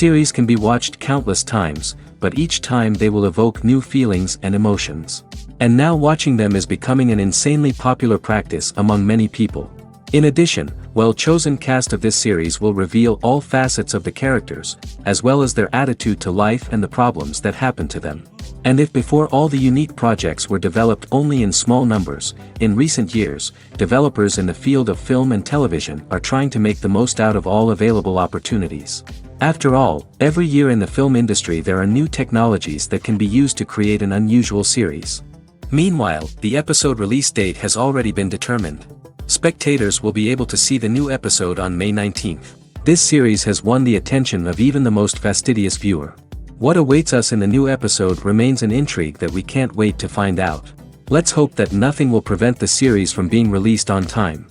Series can be watched countless times, but each time they will evoke new feelings and emotions. And now watching them is becoming an insanely popular practice among many people. In addition, well-chosen cast of this series will reveal all facets of the characters, as well as their attitude to life and the problems that happen to them. And if before all the unique projects were developed only in small numbers, in recent years, developers in the field of film and television are trying to make the most out of all available opportunities. After all, every year in the film industry there are new technologies that can be used to create an unusual series. Meanwhile, the episode release date has already been determined. Spectators will be able to see the new episode on May 19th. This series has won the attention of even the most fastidious viewer. What awaits us in the new episode remains an intrigue that we can't wait to find out. Let's hope that nothing will prevent the series from being released on time.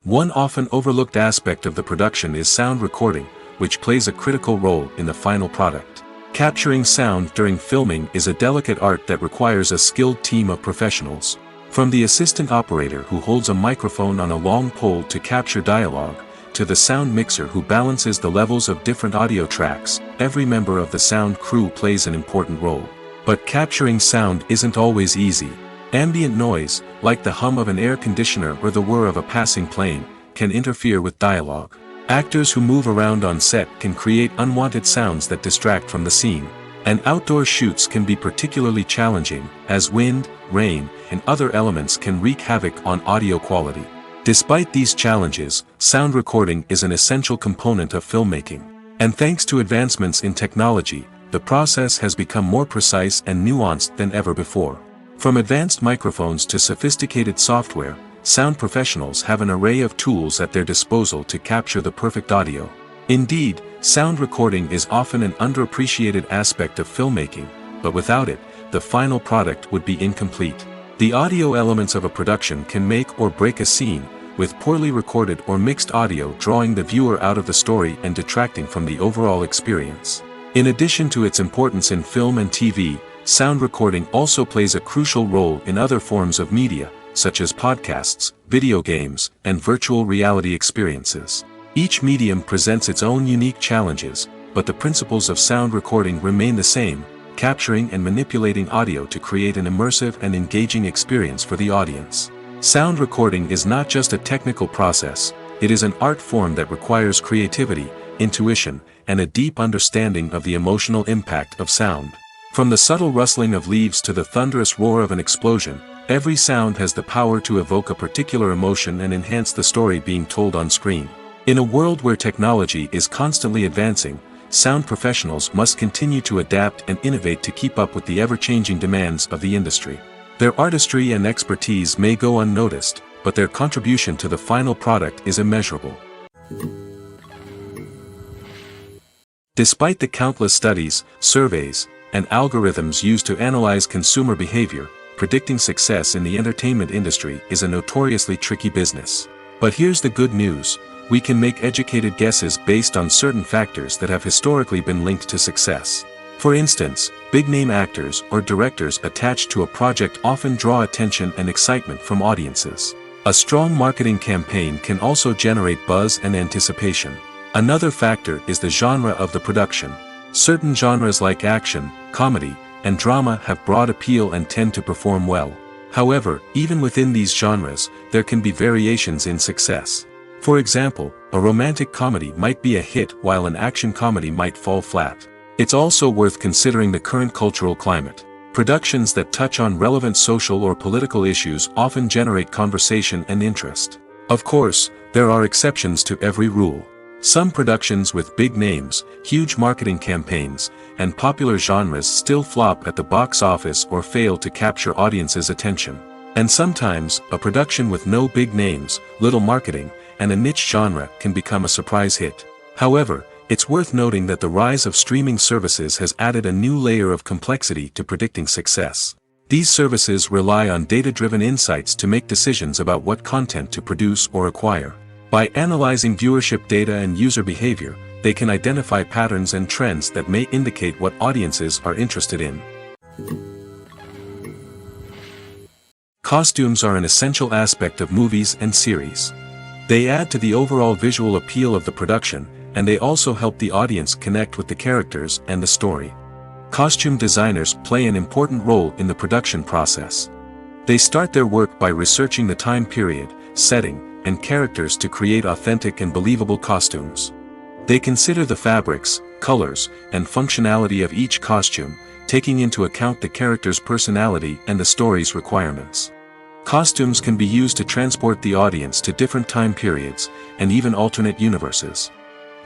One often overlooked aspect of the production is sound recording, which plays a critical role in the final product. Capturing sound during filming is a delicate art that requires a skilled team of professionals. From the assistant operator who holds a microphone on a long pole to capture dialogue, to the sound mixer who balances the levels of different audio tracks, every member of the sound crew plays an important role. But capturing sound isn't always easy. Ambient noise, like the hum of an air conditioner or the whir of a passing plane, can interfere with dialogue. Actors who move around on set can create unwanted sounds that distract from the scene. And outdoor shoots can be particularly challenging, as wind, rain, and other elements can wreak havoc on audio quality. Despite these challenges, sound recording is an essential component of filmmaking. And thanks to advancements in technology, the process has become more precise and nuanced than ever before. From advanced microphones to sophisticated software, sound professionals have an array of tools at their disposal to capture the perfect audio. Indeed, sound recording is often an underappreciated aspect of filmmaking, but without it, the final product would be incomplete. The audio elements of a production can make or break a scene, with poorly recorded or mixed audio drawing the viewer out of the story and detracting from the overall experience. In addition to its importance in film and TV, sound recording also plays a crucial role in other forms of media, such as podcasts, video games, and virtual reality experiences. Each medium presents its own unique challenges, but the principles of sound recording remain the same: capturing and manipulating audio to create an immersive and engaging experience for the audience. Sound recording is not just a technical process, it is an art form that requires creativity, intuition, and a deep understanding of the emotional impact of sound. From the subtle rustling of leaves to the thunderous roar of an explosion, every sound has the power to evoke a particular emotion and enhance the story being told on screen. In a world where technology is constantly advancing, sound professionals must continue to adapt and innovate to keep up with the ever-changing demands of the industry. Their artistry and expertise may go unnoticed, but their contribution to the final product is immeasurable. Despite the countless studies, surveys, and algorithms used to analyze consumer behavior, predicting success in the entertainment industry is a notoriously tricky business. But here's the good news: we can make educated guesses based on certain factors that have historically been linked to success. For instance, big-name actors or directors attached to a project often draw attention and excitement from audiences. A strong marketing campaign can also generate buzz and anticipation. Another factor is the genre of the production. Certain genres like action, comedy, and drama have broad appeal and tend to perform well. However, even within these genres, there can be variations in success. For example, a romantic comedy might be a hit while an action comedy might fall flat. It's also worth considering the current cultural climate. Productions that touch on relevant social or political issues often generate conversation and interest. Of course, there are exceptions to every rule. Some productions with big names, huge marketing campaigns, and popular genres still flop at the box office or fail to capture audiences' attention. And sometimes, a production with no big names, little marketing, and a niche genre can become a surprise hit. However, it's worth noting that the rise of streaming services has added a new layer of complexity to predicting success. These services rely on data-driven insights to make decisions about what content to produce or acquire. By analyzing viewership data and user behavior, they can identify patterns and trends that may indicate what audiences are interested in. Costumes are an essential aspect of movies and series. They add to the overall visual appeal of the production, and they also help the audience connect with the characters and the story. Costume designers play an important role in the production process. They start their work by researching the time period, setting, and characters to create authentic and believable costumes. They consider the fabrics, colors, and functionality of each costume, taking into account the character's personality and the story's requirements. Costumes can be used to transport the audience to different time periods, and even alternate universes.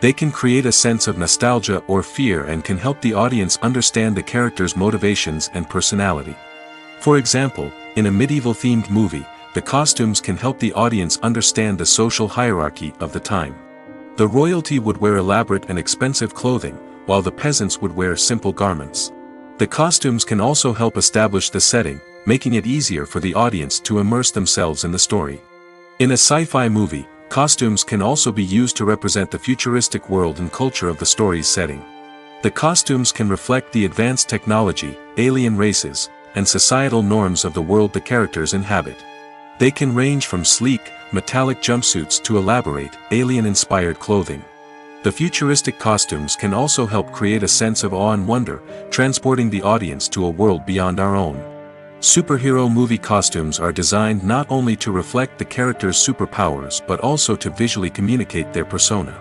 They can create a sense of nostalgia or fear and can help the audience understand the character's motivations and personality. For example, in a medieval-themed movie, the costumes can help the audience understand the social hierarchy of the time. The royalty would wear elaborate and expensive clothing, while the peasants would wear simple garments. The costumes can also help establish the setting, making it easier for the audience to immerse themselves in the story. In a sci-fi movie, costumes can also be used to represent the futuristic world and culture of the story's setting. The costumes can reflect the advanced technology, alien races, and societal norms of the world the characters inhabit. They can range from sleek, metallic jumpsuits to elaborate, alien-inspired clothing. The futuristic costumes can also help create a sense of awe and wonder, transporting the audience to a world beyond our own. Superhero movie costumes are designed not only to reflect the character's superpowers but also to visually communicate their persona.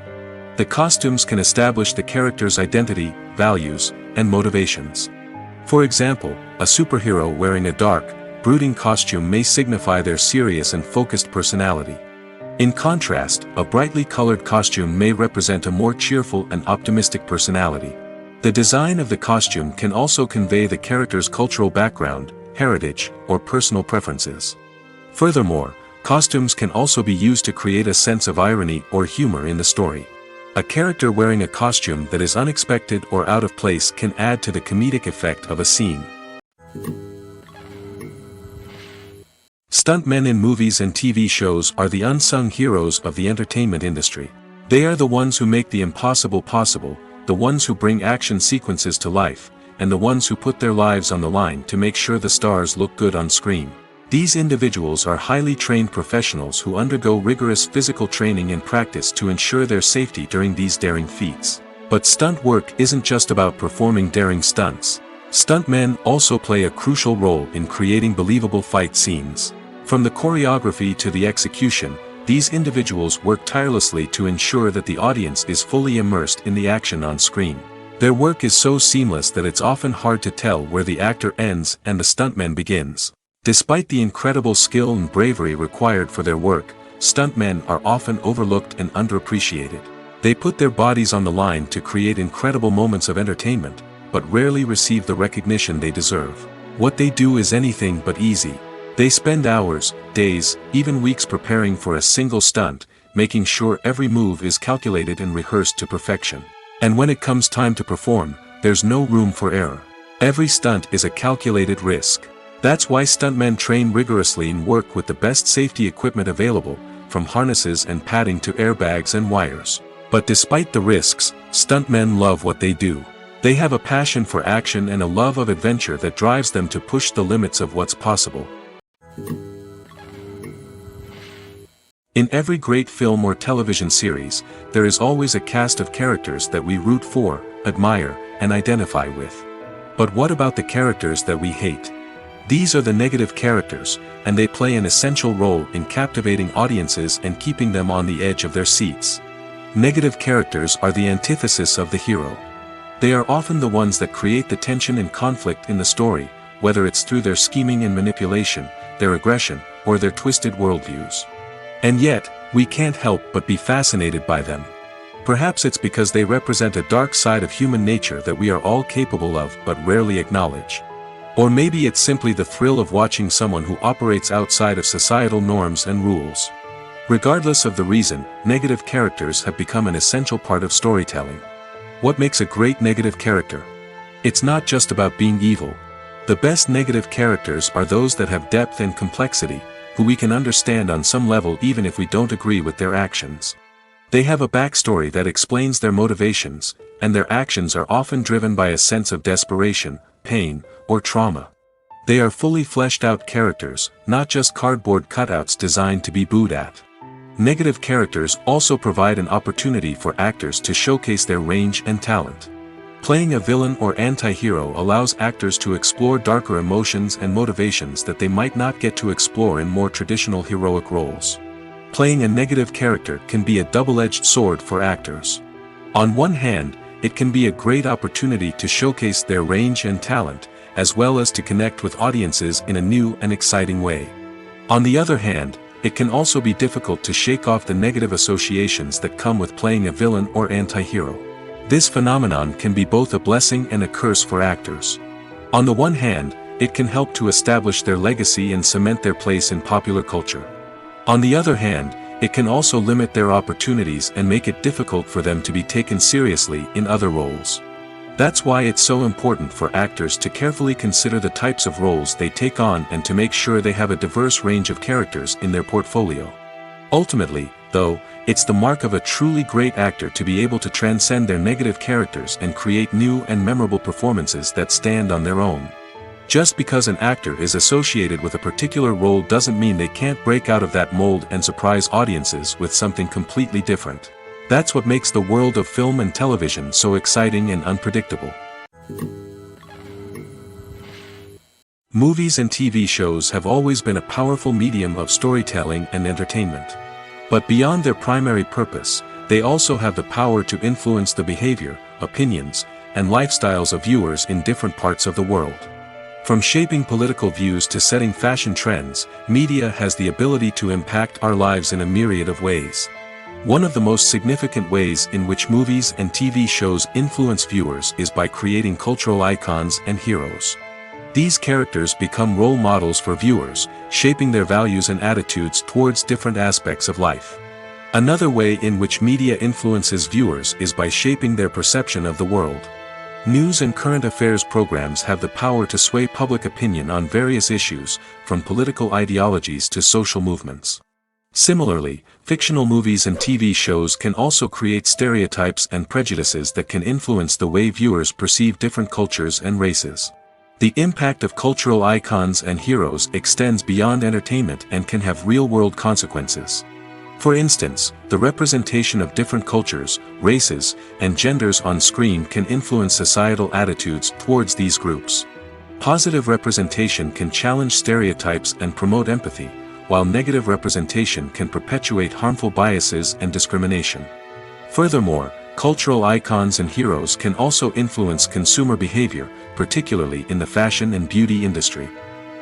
The costumes can establish the character's identity, values, and motivations. For example, a superhero wearing a dark, brooding costume may signify their serious and focused personality. In contrast, a brightly colored costume may represent a more cheerful and optimistic personality. The design of the costume can also convey the character's cultural background, heritage, or personal preferences. Furthermore, costumes can also be used to create a sense of irony or humor in the story. A character wearing a costume that is unexpected or out of place can add to the comedic effect of a scene. Stuntmen in movies and TV shows are the unsung heroes of the entertainment industry. They are the ones who make the impossible possible, the ones who bring action sequences to life, and the ones who put their lives on the line to make sure the stars look good on screen. These individuals are highly trained professionals who undergo rigorous physical training and practice to ensure their safety during these daring feats. But stunt work isn't just about performing daring stunts. Stuntmen also play a crucial role in creating believable fight scenes. From the choreography to the execution, these individuals work tirelessly to ensure that the audience is fully immersed in the action on screen. Their work is so seamless that it's often hard to tell where the actor ends and the stuntman begins. Despite the incredible skill and bravery required for their work, stuntmen are often overlooked and underappreciated. They put their bodies on the line to create incredible moments of entertainment, but rarely receive the recognition they deserve. What they do is anything but easy. They spend hours, days, even weeks preparing for a single stunt, making sure every move is calculated and rehearsed to perfection. And when it comes time to perform, there's no room for error. Every stunt is a calculated risk. That's why stuntmen train rigorously and work with the best safety equipment available, from harnesses and padding to airbags and wires. But despite the risks, stuntmen love what they do. They have a passion for action and a love of adventure that drives them to push the limits of what's possible. In every great film or television series, there is always a cast of characters that we root for, admire, and identify with. But what about the characters that we hate? These are the negative characters, and they play an essential role in captivating audiences and keeping them on the edge of their seats. Negative characters are the antithesis of the hero. They are often the ones that create the tension and conflict in the story, whether it's through their scheming and manipulation, their aggression, or their twisted worldviews. And yet, we can't help but be fascinated by them. Perhaps it's because they represent a dark side of human nature that we are all capable of but rarely acknowledge. Or maybe it's simply the thrill of watching someone who operates outside of societal norms and rules. Regardless of the reason, negative characters have become an essential part of storytelling. What makes a great negative character? It's not just about being evil. The best negative characters are those that have depth and complexity, who we can understand on some level even if we don't agree with their actions. They have a backstory that explains their motivations, and their actions are often driven by a sense of desperation, pain, or trauma. They are fully fleshed out characters, not just cardboard cutouts designed to be booed at. Negative characters also provide an opportunity for actors to showcase their range and talent. Playing a villain or anti-hero allows actors to explore darker emotions and motivations that they might not get to explore in more traditional heroic roles. Playing a negative character can be a double-edged sword for actors. On one hand, it can be a great opportunity to showcase their range and talent, as well as to connect with audiences in a new and exciting way. On the other hand, it can also be difficult to shake off the negative associations that come with playing a villain or anti-hero. This phenomenon can be both a blessing and a curse for actors. On the one hand, it can help to establish their legacy and cement their place in popular culture. On the other hand, it can also limit their opportunities and make it difficult for them to be taken seriously in other roles. That's why it's so important for actors to carefully consider the types of roles they take on and to make sure they have a diverse range of characters in their portfolio. Ultimately, though, it's the mark of a truly great actor to be able to transcend their negative characters and create new and memorable performances that stand on their own. Just because an actor is associated with a particular role doesn't mean they can't break out of that mold and surprise audiences with something completely different. That's what makes the world of film and television so exciting and unpredictable. Movies and TV shows have always been a powerful medium of storytelling and entertainment. But beyond their primary purpose, they also have the power to influence the behavior, opinions, and lifestyles of viewers in different parts of the world. From shaping political views to setting fashion trends, media has the ability to impact our lives in a myriad of ways. One of the most significant ways in which movies and TV shows influence viewers is by creating cultural icons and heroes. These characters become role models for viewers, shaping their values and attitudes towards different aspects of life. Another way in which media influences viewers is by shaping their perception of the world. News and current affairs programs have the power to sway public opinion on various issues, from political ideologies to social movements. Similarly, fictional movies and TV shows can also create stereotypes and prejudices that can influence the way viewers perceive different cultures and races. The impact of cultural icons and heroes extends beyond entertainment and can have real-world consequences. For instance, the representation of different cultures, races, and genders on screen can influence societal attitudes towards these groups. Positive representation can challenge stereotypes and promote empathy, while negative representation can perpetuate harmful biases and discrimination. Furthermore, cultural icons and heroes can also influence consumer behavior, particularly in the fashion and beauty industry.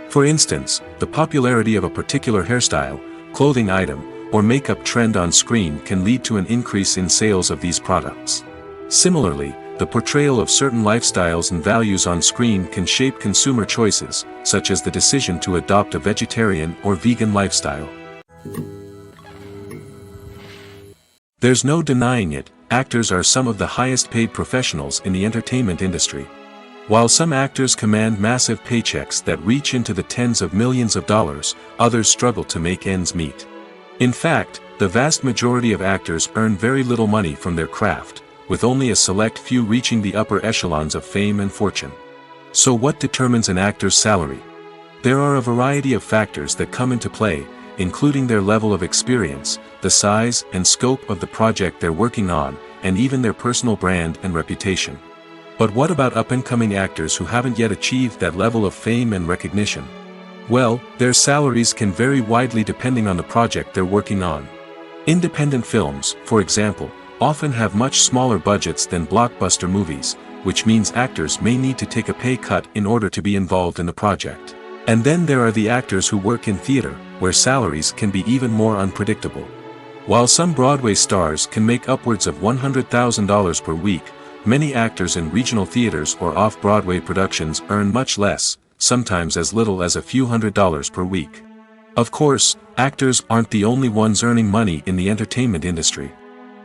For instance, the popularity of a particular hairstyle, clothing item, or makeup trend on screen can lead to an increase in sales of these products. Similarly, the portrayal of certain lifestyles and values on screen can shape consumer choices, such as the decision to adopt a vegetarian or vegan lifestyle. There's no denying it, actors are some of the highest-paid professionals in the entertainment industry. While some actors command massive paychecks that reach into the tens of millions of dollars, others struggle to make ends meet. In fact, the vast majority of actors earn very little money from their craft, with only a select few reaching the upper echelons of fame and fortune. So what determines an actor's salary? There are a variety of factors that come into play, including their level of experience, the size and scope of the project they're working on, and even their personal brand and reputation. But what about up-and-coming actors who haven't yet achieved that level of fame and recognition? Well, their salaries can vary widely depending on the project they're working on. Independent films, for example, often have much smaller budgets than blockbuster movies, which means actors may need to take a pay cut in order to be involved in the project. And then there are the actors who work in theater, where salaries can be even more unpredictable. While some Broadway stars can make upwards of $100,000 per week, many actors in regional theaters or off-Broadway productions earn much less, sometimes as little as a few $100s per week. Of course, actors aren't the only ones earning money in the entertainment industry.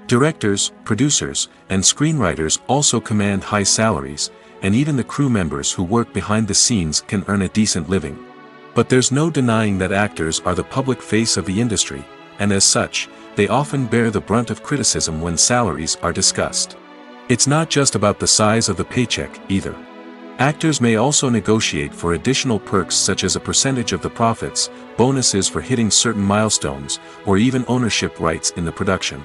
Directors, producers, and screenwriters also command high salaries, and even the crew members who work behind the scenes can earn a decent living. But there's no denying that actors are the public face of the industry, and as such, they often bear the brunt of criticism when salaries are discussed. It's not just about the size of the paycheck, either. Actors may also negotiate for additional perks such as a percentage of the profits, bonuses for hitting certain milestones, or even ownership rights in the production.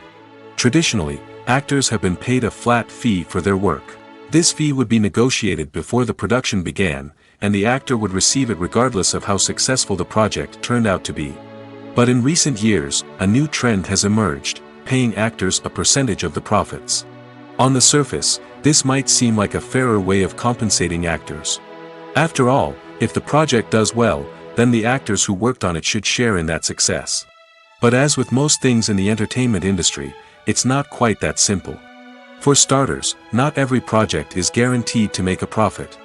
Traditionally, actors have been paid a flat fee for their work. This fee would be negotiated before the production began, and the actor would receive it regardless of how successful the project turned out to be. But in recent years, a new trend has emerged, paying actors a percentage of the profits. On the surface, this might seem like a fairer way of compensating actors. After all, if the project does well, then the actors who worked on it should share in that success. But as with most things in the entertainment industry, it's not quite that simple. For starters, not every project is guaranteed to make a profit.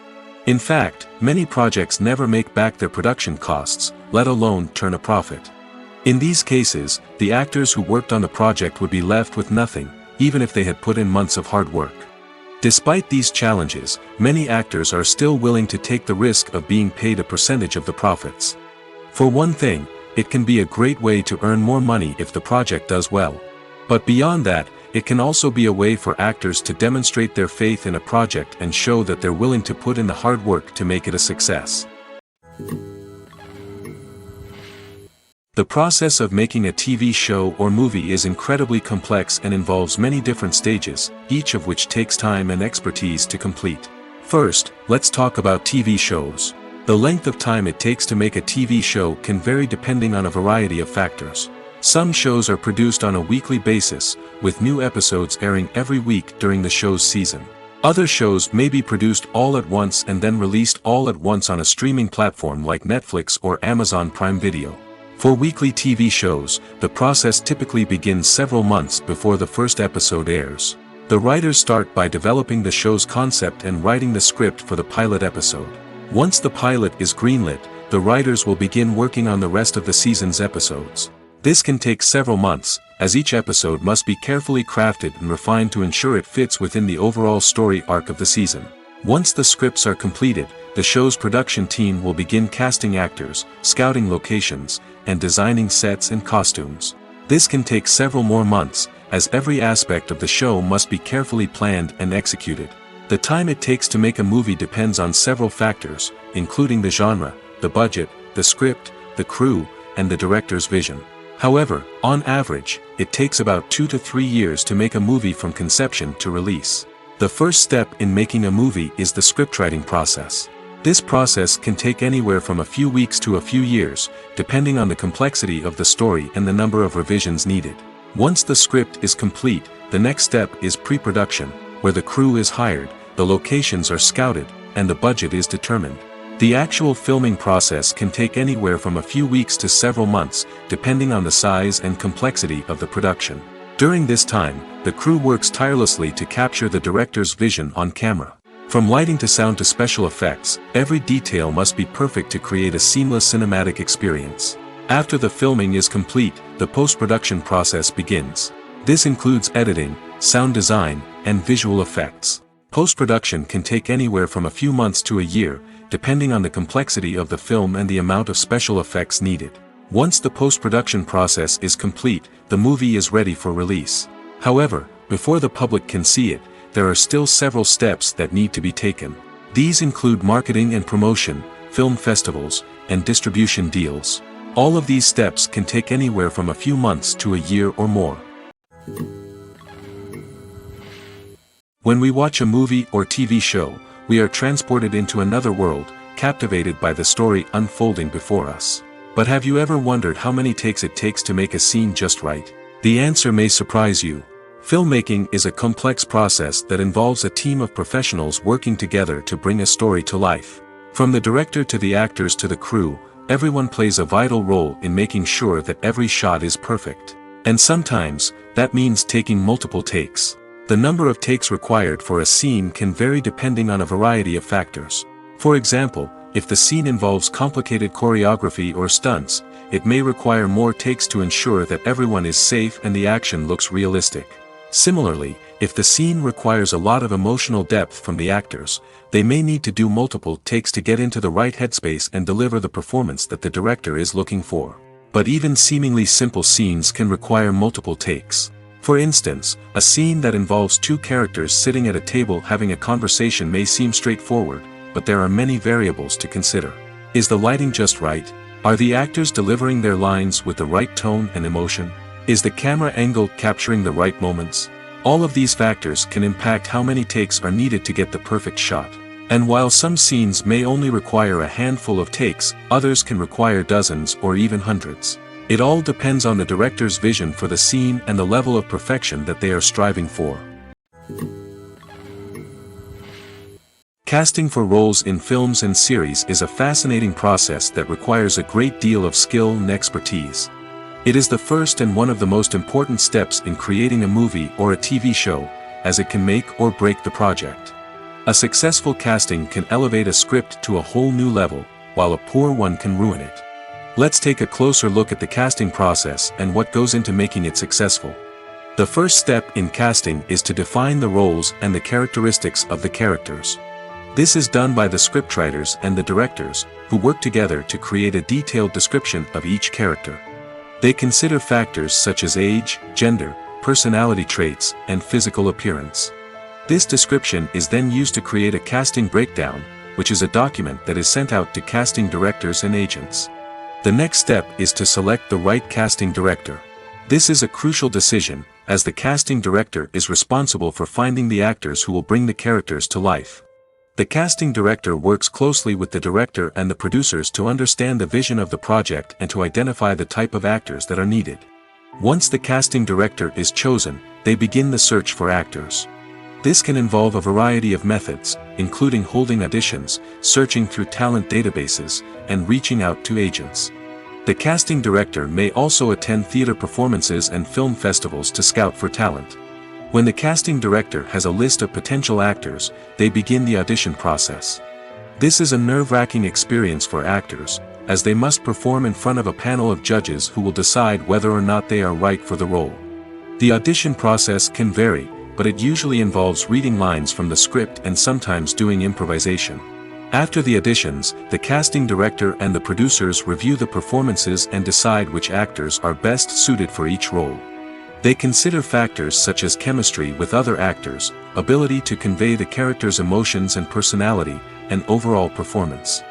In fact, many projects never make back their production costs, let alone turn a profit. In these cases, the actors who worked on the project would be left with nothing, even if they had put in months of hard work. Despite these challenges, many actors are still willing to take the risk of being paid a percentage of the profits. For one thing, it can be a great way to earn more money if the project does well. But beyond that, it can also be a way for actors to demonstrate their faith in a project and show that they're willing to put in the hard work to make it a success. The process of making a TV show or movie is incredibly complex and involves many different stages, each of which takes time and expertise to complete. First, let's talk about TV shows. The length of time it takes to make a TV show can vary depending on a variety of factors. Some shows are produced on a weekly basis, with new episodes airing every week during the show's season. Other shows may be produced all at once and then released all at once on a streaming platform like Netflix or Amazon Prime Video. For weekly TV shows, the process typically begins several months before the first episode airs. The writers start by developing the show's concept and writing the script for the pilot episode. Once the pilot is greenlit, the writers will begin working on the rest of the season's episodes. This can take several months, as each episode must be carefully crafted and refined to ensure it fits within the overall story arc of the season. Once the scripts are completed, the show's production team will begin casting actors, scouting locations, and designing sets and costumes. This can take several more months, as every aspect of the show must be carefully planned and executed. The time it takes to make a movie depends on several factors, including the genre, the budget, the script, the crew, and the director's vision. However, on average, it takes about 2 to 3 years to make a movie from conception to release. The first step in making a movie is the scriptwriting process. This process can take anywhere from a few weeks to a few years, depending on the complexity of the story and the number of revisions needed. Once the script is complete, the next step is pre-production, where the crew is hired, the locations are scouted, and the budget is determined. The actual filming process can take anywhere from a few weeks to several months, depending on the size and complexity of the production. During this time, the crew works tirelessly to capture the director's vision on camera. From lighting to sound to special effects, every detail must be perfect to create a seamless cinematic experience. After the filming is complete, the post-production process begins. This includes editing, sound design, and visual effects. Post-production can take anywhere from a few months to a year, depending on the complexity of the film and the amount of special effects needed. Once the post-production process is complete, the movie is ready for release. However, before the public can see it, there are still several steps that need to be taken. These include marketing and promotion, film festivals, and distribution deals. All of these steps can take anywhere from a few months to a year or more. When we watch a movie or TV show, we are transported into another world, captivated by the story unfolding before us. But have you ever wondered how many takes it takes to make a scene just right? The answer may surprise you. Filmmaking is a complex process that involves a team of professionals working together to bring a story to life. From the director to the actors to the crew, everyone plays a vital role in making sure that every shot is perfect. And sometimes, that means taking multiple takes. The number of takes required for a scene can vary depending on a variety of factors. For example, if the scene involves complicated choreography or stunts, it may require more takes to ensure that everyone is safe and the action looks realistic. Similarly, if the scene requires a lot of emotional depth from the actors, they may need to do multiple takes to get into the right headspace and deliver the performance that the director is looking for. But even seemingly simple scenes can require multiple takes. For instance, a scene that involves two characters sitting at a table having a conversation may seem straightforward, but there are many variables to consider. Is the lighting just right? Are the actors delivering their lines with the right tone and emotion? Is the camera angle capturing the right moments? All of these factors can impact how many takes are needed to get the perfect shot. And while some scenes may only require a handful of takes, others can require dozens or even hundreds. It all depends on the director's vision for the scene and the level of perfection that they are striving for. Casting for roles in films and series is a fascinating process that requires a great deal of skill and expertise. It is the first and one of the most important steps in creating a movie or a TV show, as it can make or break the project. A successful casting can elevate a script to a whole new level, while a poor one can ruin it. Let's take a closer look at the casting process and what goes into making it successful. The first step in casting is to define the roles and the characteristics of the characters. This is done by the scriptwriters and the directors, who work together to create a detailed description of each character. They consider factors such as age, gender, personality traits, and physical appearance. This description is then used to create a casting breakdown, which is a document that is sent out to casting directors and agents. The next step is to select the right casting director. This is a crucial decision, as the casting director is responsible for finding the actors who will bring the characters to life. The casting director works closely with the director and the producers to understand the vision of the project and to identify the type of actors that are needed. Once the casting director is chosen, they begin the search for actors. This can involve a variety of methods, including holding auditions, searching through talent databases, and reaching out to agents. The casting director may also attend theater performances and film festivals to scout for talent. When the casting director has a list of potential actors, they begin the audition process. This is a nerve-wracking experience for actors, as they must perform in front of a panel of judges who will decide whether or not they are right for the role. The audition process can vary, but it usually involves reading lines from the script and sometimes doing improvisation. After the auditions, the casting director and the producers review the performances and decide which actors are best suited for each role. They consider factors such as chemistry with other actors, ability to convey the character's emotions and personality, and overall performance.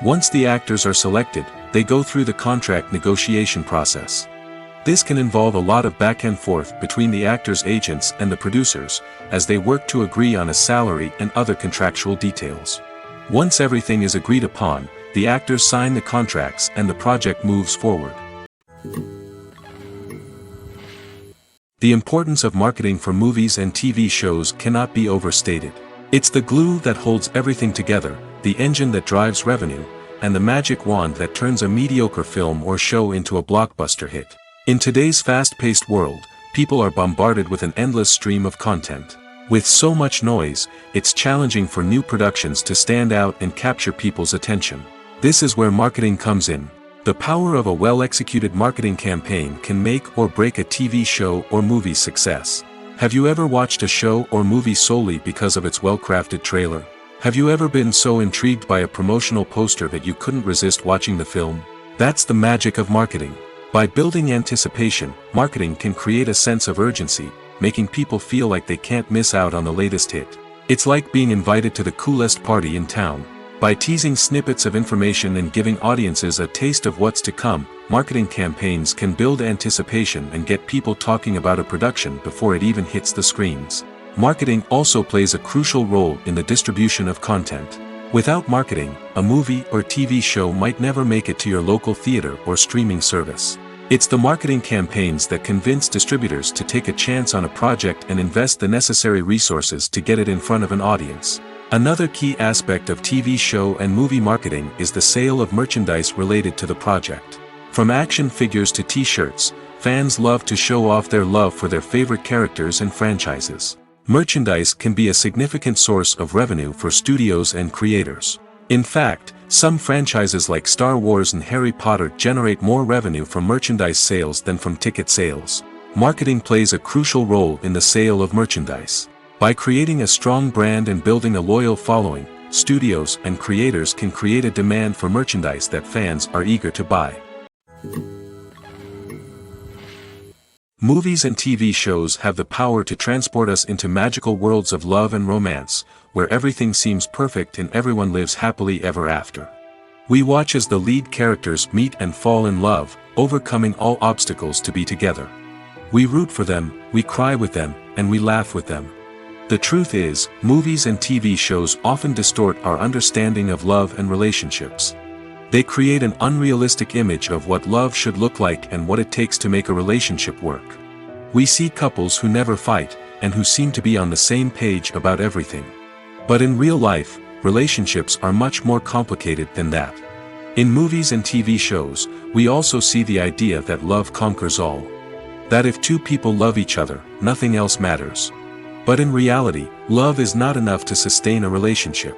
Once the actors are selected, they go through the contract negotiation process. This can involve a lot of back and forth between the actors' agents and the producers, as they work to agree on a salary and other contractual details. Once everything is agreed upon, the actors sign the contracts and the project moves forward. The importance of marketing for movies and TV shows cannot be overstated. It's the glue that holds everything together, the engine that drives revenue, and the magic wand that turns a mediocre film or show into a blockbuster hit. In today's fast-paced world, people are bombarded with an endless stream of content. With so much noise, it's challenging for new productions to stand out and capture people's attention. This is where marketing comes in. The power of a well-executed marketing campaign can make or break a TV show or movie's success. Have you ever watched a show or movie solely because of its well-crafted trailer? Have you ever been so intrigued by a promotional poster that you couldn't resist watching the film? That's the magic of marketing. By building anticipation, marketing can create a sense of urgency, making people feel like they can't miss out on the latest hit. It's like being invited to the coolest party in town. By teasing snippets of information and giving audiences a taste of what's to come, marketing campaigns can build anticipation and get people talking about a production before it even hits the screens. Marketing also plays a crucial role in the distribution of content. Without marketing, a movie or TV show might never make it to your local theater or streaming service. It's the marketing campaigns that convince distributors to take a chance on a project and invest the necessary resources to get it in front of an audience. Another key aspect of TV show and movie marketing is the sale of merchandise related to the project. From action figures to t-shirts, fans love to show off their love for their favorite characters and franchises. Merchandise can be a significant source of revenue for studios and creators. In fact, some franchises like Star Wars and Harry Potter generate more revenue from merchandise sales than from ticket sales. Marketing plays a crucial role in the sale of merchandise. By creating a strong brand and building a loyal following, studios and creators can create a demand for merchandise that fans are eager to buy. Movies and TV shows have the power to transport us into magical worlds of love and romance, where everything seems perfect and everyone lives happily ever after. We watch as the lead characters meet and fall in love, overcoming all obstacles to be together. We root for them, we cry with them, and we laugh with them. The truth is, movies and TV shows often distort our understanding of love and relationships. They create an unrealistic image of what love should look like and what it takes to make a relationship work. We see couples who never fight, and who seem to be on the same page about everything. But in real life, relationships are much more complicated than that. In movies and TV shows, we also see the idea that love conquers all. That if two people love each other, nothing else matters. But in reality, love is not enough to sustain a relationship.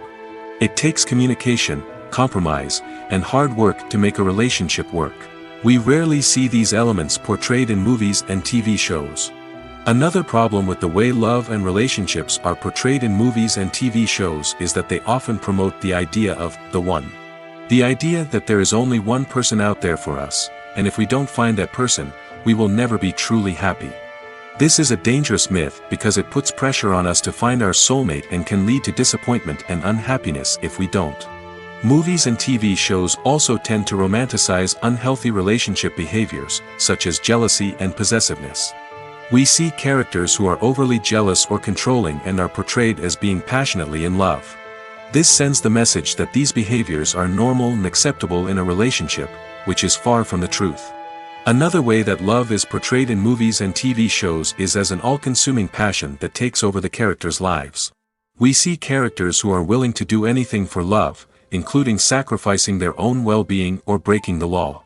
It takes communication, compromise, and hard work to make a relationship work. We rarely see these elements portrayed in movies and TV shows. Another problem with the way love and relationships are portrayed in movies and TV shows is that they often promote the idea of the one. The idea that there is only one person out there for us, and if we don't find that person, we will never be truly happy. This is a dangerous myth because it puts pressure on us to find our soulmate and can lead to disappointment and unhappiness if we don't. Movies and TV shows also tend to romanticize unhealthy relationship behaviors, such as jealousy and possessiveness. We see characters who are overly jealous or controlling and are portrayed as being passionately in love. This sends the message that these behaviors are normal and acceptable in a relationship, which is far from the truth. Another way that love is portrayed in movies and TV shows is as an all-consuming passion that takes over the characters' lives. We see characters who are willing to do anything for love, including sacrificing their own well-being or breaking the law.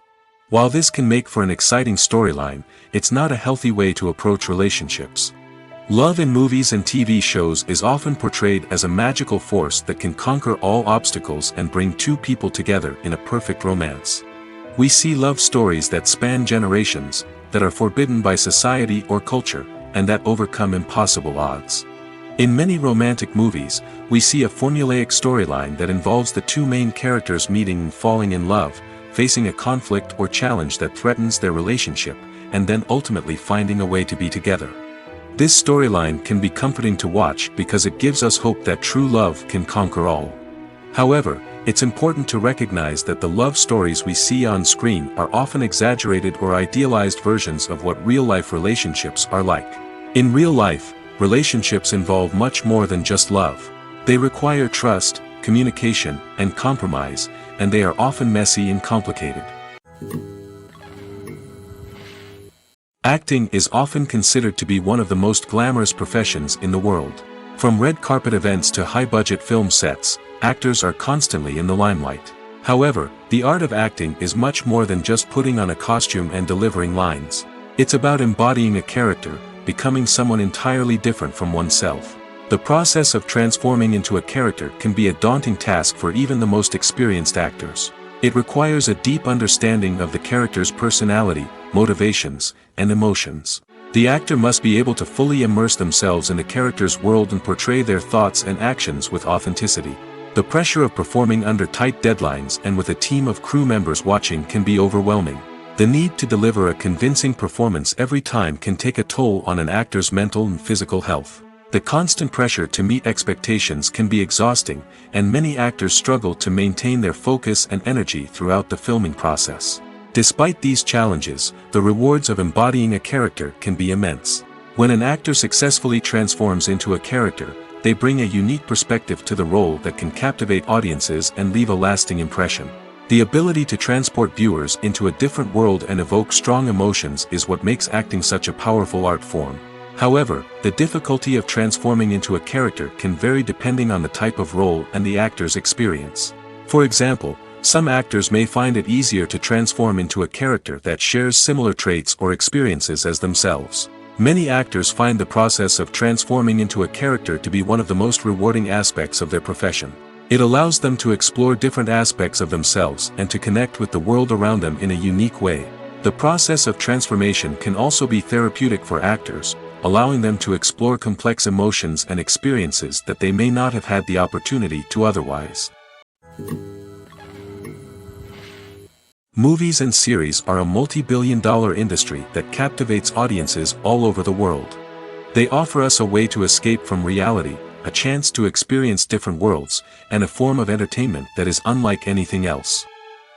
While this can make for an exciting storyline, it's not a healthy way to approach relationships. Love in movies and TV shows is often portrayed as a magical force that can conquer all obstacles and bring two people together in a perfect romance. We see love stories that span generations, that are forbidden by society or culture, and that overcome impossible odds. In many romantic movies, we see a formulaic storyline that involves the two main characters meeting and falling in love, facing a conflict or challenge that threatens their relationship, and then ultimately finding a way to be together. This storyline can be comforting to watch because it gives us hope that true love can conquer all. However, it's important to recognize that the love stories we see on screen are often exaggerated or idealized versions of what real-life relationships are like. In real life, relationships involve much more than just love. They require trust, communication, and compromise, and they are often messy and complicated. Acting is often considered to be one of the most glamorous professions in the world. From red carpet events to high-budget film sets, actors are constantly in the limelight. However, the art of acting is much more than just putting on a costume and delivering lines. It's about embodying a character, becoming someone entirely different from oneself. The process of transforming into a character can be a daunting task for even the most experienced actors. It requires a deep understanding of the character's personality, motivations, and emotions. The actor must be able to fully immerse themselves in the character's world and portray their thoughts and actions with authenticity. The pressure of performing under tight deadlines and with a team of crew members watching can be overwhelming. The need to deliver a convincing performance every time can take a toll on an actor's mental and physical health. The constant pressure to meet expectations can be exhausting, and many actors struggle to maintain their focus and energy throughout the filming process. Despite these challenges, the rewards of embodying a character can be immense. When an actor successfully transforms into a character, they bring a unique perspective to the role that can captivate audiences and leave a lasting impression. The ability to transport viewers into a different world and evoke strong emotions is what makes acting such a powerful art form. However, the difficulty of transforming into a character can vary depending on the type of role and the actor's experience. For example, some actors may find it easier to transform into a character that shares similar traits or experiences as themselves. Many actors find the process of transforming into a character to be one of the most rewarding aspects of their profession. It allows them to explore different aspects of themselves and to connect with the world around them in a unique way. The process of transformation can also be therapeutic for actors, allowing them to explore complex emotions and experiences that they may not have had the opportunity to otherwise. Movies and series are a multi-billion-dollar industry that captivates audiences all over the world. They offer us a way to escape from reality, a chance to experience different worlds, and a form of entertainment that is unlike anything else.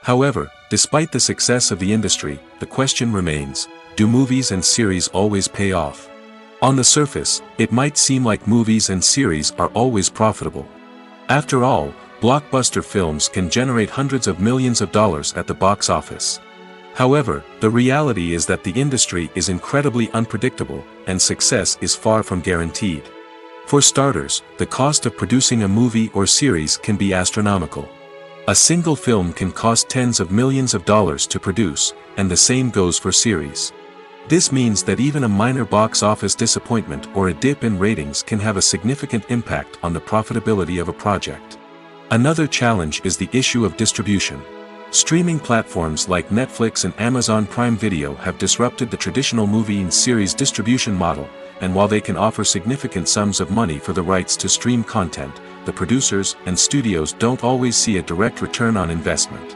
However, despite the success of the industry, the question remains, do movies and series always pay off? On the surface, it might seem like movies and series are always profitable. After all, blockbuster films can generate hundreds of millions of dollars at the box office. However, the reality is that the industry is incredibly unpredictable, and success is far from guaranteed. For starters, the cost of producing a movie or series can be astronomical. A single film can cost tens of millions of dollars to produce, and the same goes for series. This means that even a minor box office disappointment or a dip in ratings can have a significant impact on the profitability of a project. Another challenge is the issue of distribution. Streaming platforms like Netflix and Amazon Prime Video have disrupted the traditional movie and series distribution model, and while they can offer significant sums of money for the rights to stream content, the producers and studios don't always see a direct return on investment.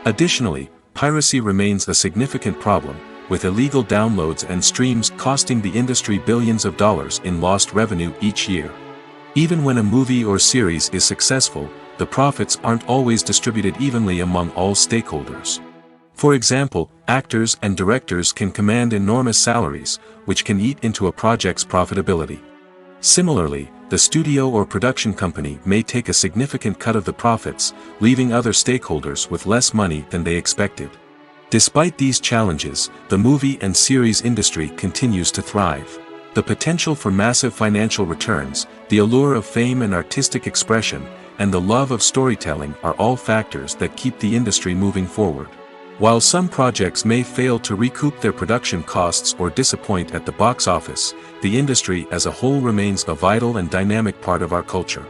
Additionally, piracy remains a significant problem, with illegal downloads and streams costing the industry billions of dollars in lost revenue each year. Even when a movie or series is successful, the profits aren't always distributed evenly among all stakeholders. For example, actors and directors can command enormous salaries, which can eat into a project's profitability. Similarly, the studio or production company may take a significant cut of the profits, leaving other stakeholders with less money than they expected. Despite these challenges, the movie and series industry continues to thrive. The potential for massive financial returns, the allure of fame and artistic expression, and the love of storytelling are all factors that keep the industry moving forward. While some projects may fail to recoup their production costs or disappoint at the box office, the industry as a whole remains a vital and dynamic part of our culture.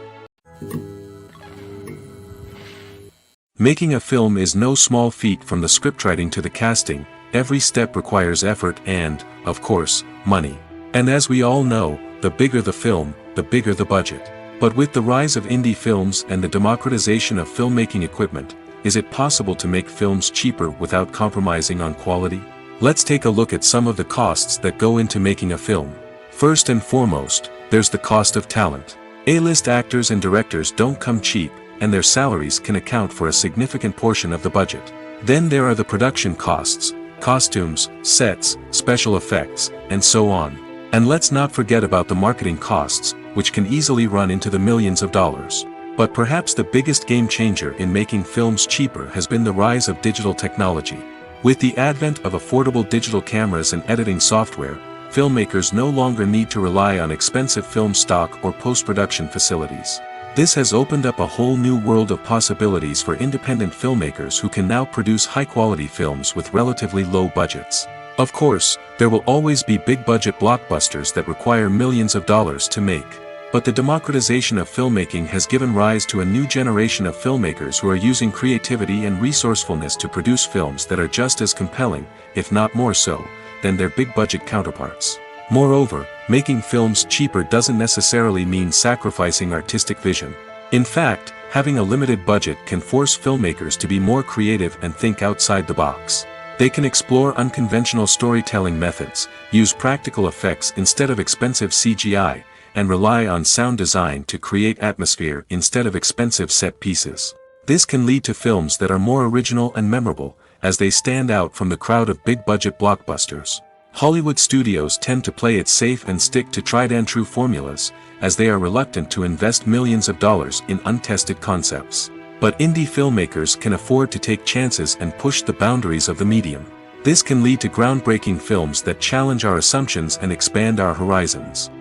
Making a film is no small feat. From the scriptwriting to the casting, every step requires effort and, of course, money. And as we all know, the bigger the film, the bigger the budget. But with the rise of indie films and the democratization of filmmaking equipment, is it possible to make films cheaper without compromising on quality? Let's take a look at some of the costs that go into making a film. First and foremost, there's the cost of talent. A-list actors and directors don't come cheap, and their salaries can account for a significant portion of the budget. Then there are the production costs, costumes, sets, special effects, and so on. And let's not forget about the marketing costs, which can easily run into the millions of dollars. But perhaps the biggest game changer in making films cheaper has been the rise of digital technology. With the advent of affordable digital cameras and editing software, filmmakers no longer need to rely on expensive film stock or post-production facilities. This has opened up a whole new world of possibilities for independent filmmakers who can now produce high-quality films with relatively low budgets. Of course, there will always be big-budget blockbusters that require millions of dollars to make. But the democratization of filmmaking has given rise to a new generation of filmmakers who are using creativity and resourcefulness to produce films that are just as compelling, if not more so, than their big-budget counterparts. Moreover, making films cheaper doesn't necessarily mean sacrificing artistic vision. In fact, having a limited budget can force filmmakers to be more creative and think outside the box. They can explore unconventional storytelling methods, use practical effects instead of expensive CGI, and rely on sound design to create atmosphere instead of expensive set pieces. This can lead to films that are more original and memorable, as they stand out from the crowd of big-budget blockbusters. Hollywood studios tend to play it safe and stick to tried-and-true formulas, as they are reluctant to invest millions of dollars in untested concepts. But indie filmmakers can afford to take chances and push the boundaries of the medium. This can lead to groundbreaking films that challenge our assumptions and expand our horizons.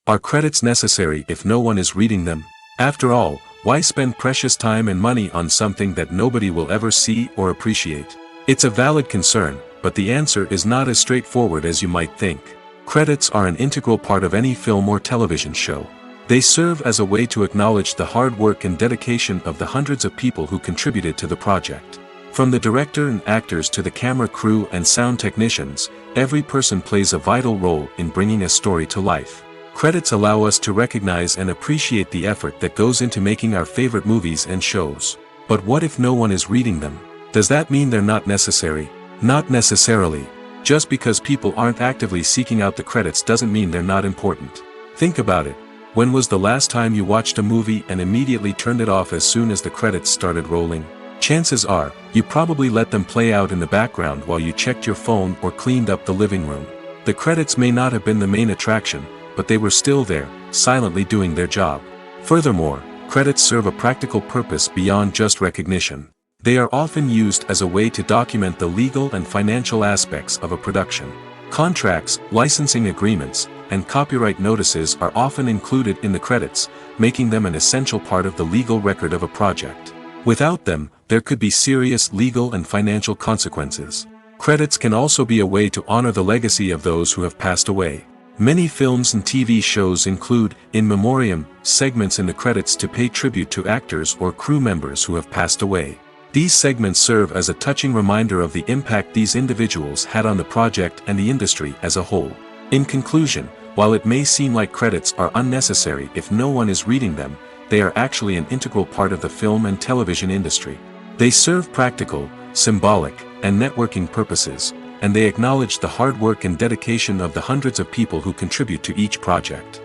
Are credits necessary if no one is reading them? After all, why spend precious time and money on something that nobody will ever see or appreciate? It's a valid concern, but the answer is not as straightforward as you might think. Credits are an integral part of any film or television show. They serve as a way to acknowledge the hard work and dedication of the hundreds of people who contributed to the project. From the director and actors to the camera crew and sound technicians, every person plays a vital role in bringing a story to life. Credits allow us to recognize and appreciate the effort that goes into making our favorite movies and shows. But what if no one is reading them? Does that mean they're not necessary? Not necessarily. Just because people aren't actively seeking out the credits doesn't mean they're not important. Think about it. When was the last time you watched a movie and immediately turned it off as soon as the credits started rolling? Chances are, you probably let them play out in the background while you checked your phone or cleaned up the living room. The credits may not have been the main attraction, but they were still there, silently doing their job. Furthermore, credits serve a practical purpose beyond just recognition. They are often used as a way to document the legal and financial aspects of a production. Contracts, licensing agreements, and copyright notices are often included in the credits, making them an essential part of the legal record of a project. Without them, there could be serious legal and financial consequences. Credits can also be a way to honor the legacy of those who have passed away. Many films and TV shows include, in memoriam, segments in the credits to pay tribute to actors or crew members who have passed away. These segments serve as a touching reminder of the impact these individuals had on the project and the industry as a whole. In conclusion, while it may seem like credits are unnecessary if no one is reading them, they are actually an integral part of the film and television industry. They serve practical, symbolic, and networking purposes, and they acknowledge the hard work and dedication of the hundreds of people who contribute to each project.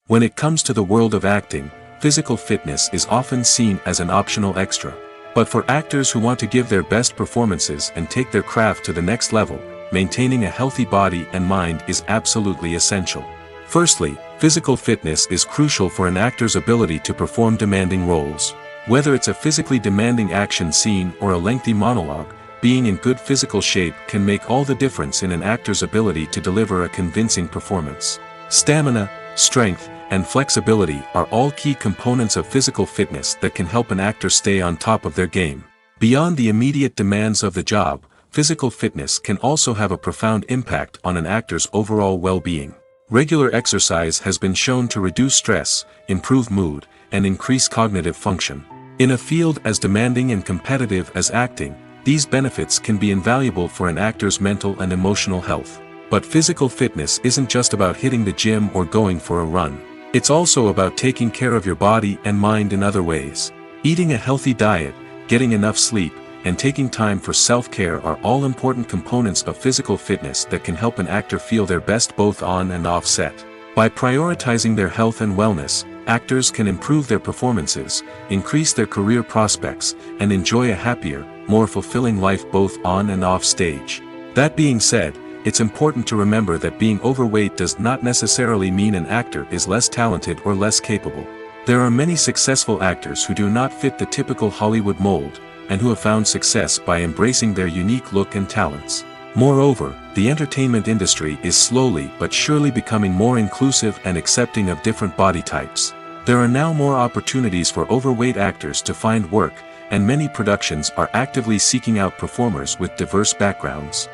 When it comes to the world of acting, physical fitness is often seen as an optional extra. But for actors who want to give their best performances and take their craft to the next level, maintaining a healthy body and mind is absolutely essential. Firstly, physical fitness is crucial for an actor's ability to perform demanding roles. Whether it's a physically demanding action scene or a lengthy monologue, being in good physical shape can make all the difference in an actor's ability to deliver a convincing performance. Stamina, strength, and flexibility are all key components of physical fitness that can help an actor stay on top of their game. Beyond the immediate demands of the job, physical fitness can also have a profound impact on an actor's overall well-being. Regular exercise has been shown to reduce stress, improve mood, and increase cognitive function. In a field as demanding and competitive as acting, these benefits can be invaluable for an actor's mental and emotional health. But physical fitness isn't just about hitting the gym or going for a run. It's also about taking care of your body and mind in other ways. Eating a healthy diet, getting enough sleep, and taking time for self-care are all important components of physical fitness that can help an actor feel their best both on and off set. By prioritizing their health and wellness, actors can improve their performances, increase their career prospects, and enjoy a happier, more fulfilling life both on and off stage. That being said, it's important to remember that being overweight does not necessarily mean an actor is less talented or less capable. There are many successful actors who do not fit the typical Hollywood mold, and who have found success by embracing their unique look and talents. Moreover, the entertainment industry is slowly but surely becoming more inclusive and accepting of different body types. There are now more opportunities for overweight actors to find work, and many productions are actively seeking out performers with diverse backgrounds.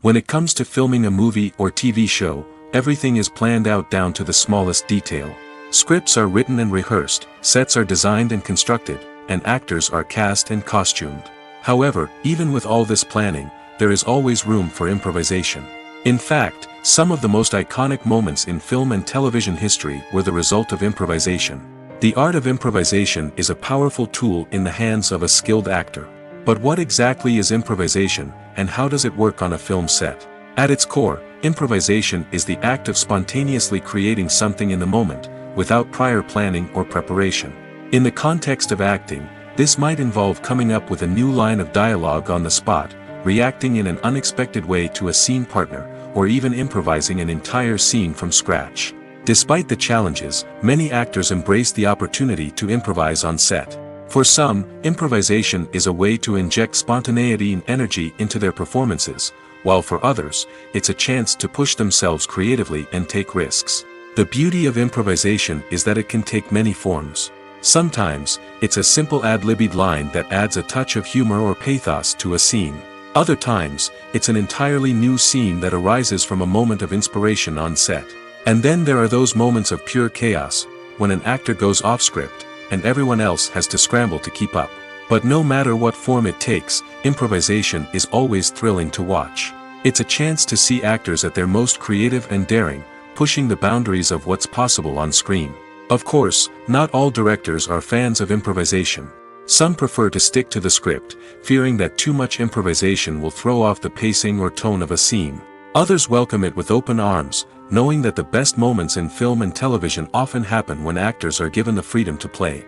When it comes to filming a movie or TV show, everything is planned out down to the smallest detail. Scripts are written and rehearsed, sets are designed and constructed, and actors are cast and costumed. However, even with all this planning, there is always room for improvisation. In fact, some of the most iconic moments in film and television history were the result of improvisation. The art of improvisation is a powerful tool in the hands of a skilled actor. But what exactly is improvisation, and how does it work on a film set? At its core, improvisation is the act of spontaneously creating something in the moment, without prior planning or preparation. In the context of acting, this might involve coming up with a new line of dialogue on the spot, reacting in an unexpected way to a scene partner, or even improvising an entire scene from scratch. Despite the challenges, many actors embrace the opportunity to improvise on set. For some, improvisation is a way to inject spontaneity and energy into their performances, while for others, it's a chance to push themselves creatively and take risks. The beauty of improvisation is that it can take many forms. Sometimes, it's a simple ad-libbed line that adds a touch of humor or pathos to a scene. Other times, it's an entirely new scene that arises from a moment of inspiration on set. And then there are those moments of pure chaos, when an actor goes off script, and everyone else has to scramble to keep up. But no matter what form it takes, improvisation is always thrilling to watch. It's a chance to see actors at their most creative and daring, pushing the boundaries of what's possible on screen. Of course, not all directors are fans of improvisation. Some prefer to stick to the script, fearing that too much improvisation will throw off the pacing or tone of a scene. Others welcome it with open arms, knowing that the best moments in film and television often happen when actors are given the freedom to play.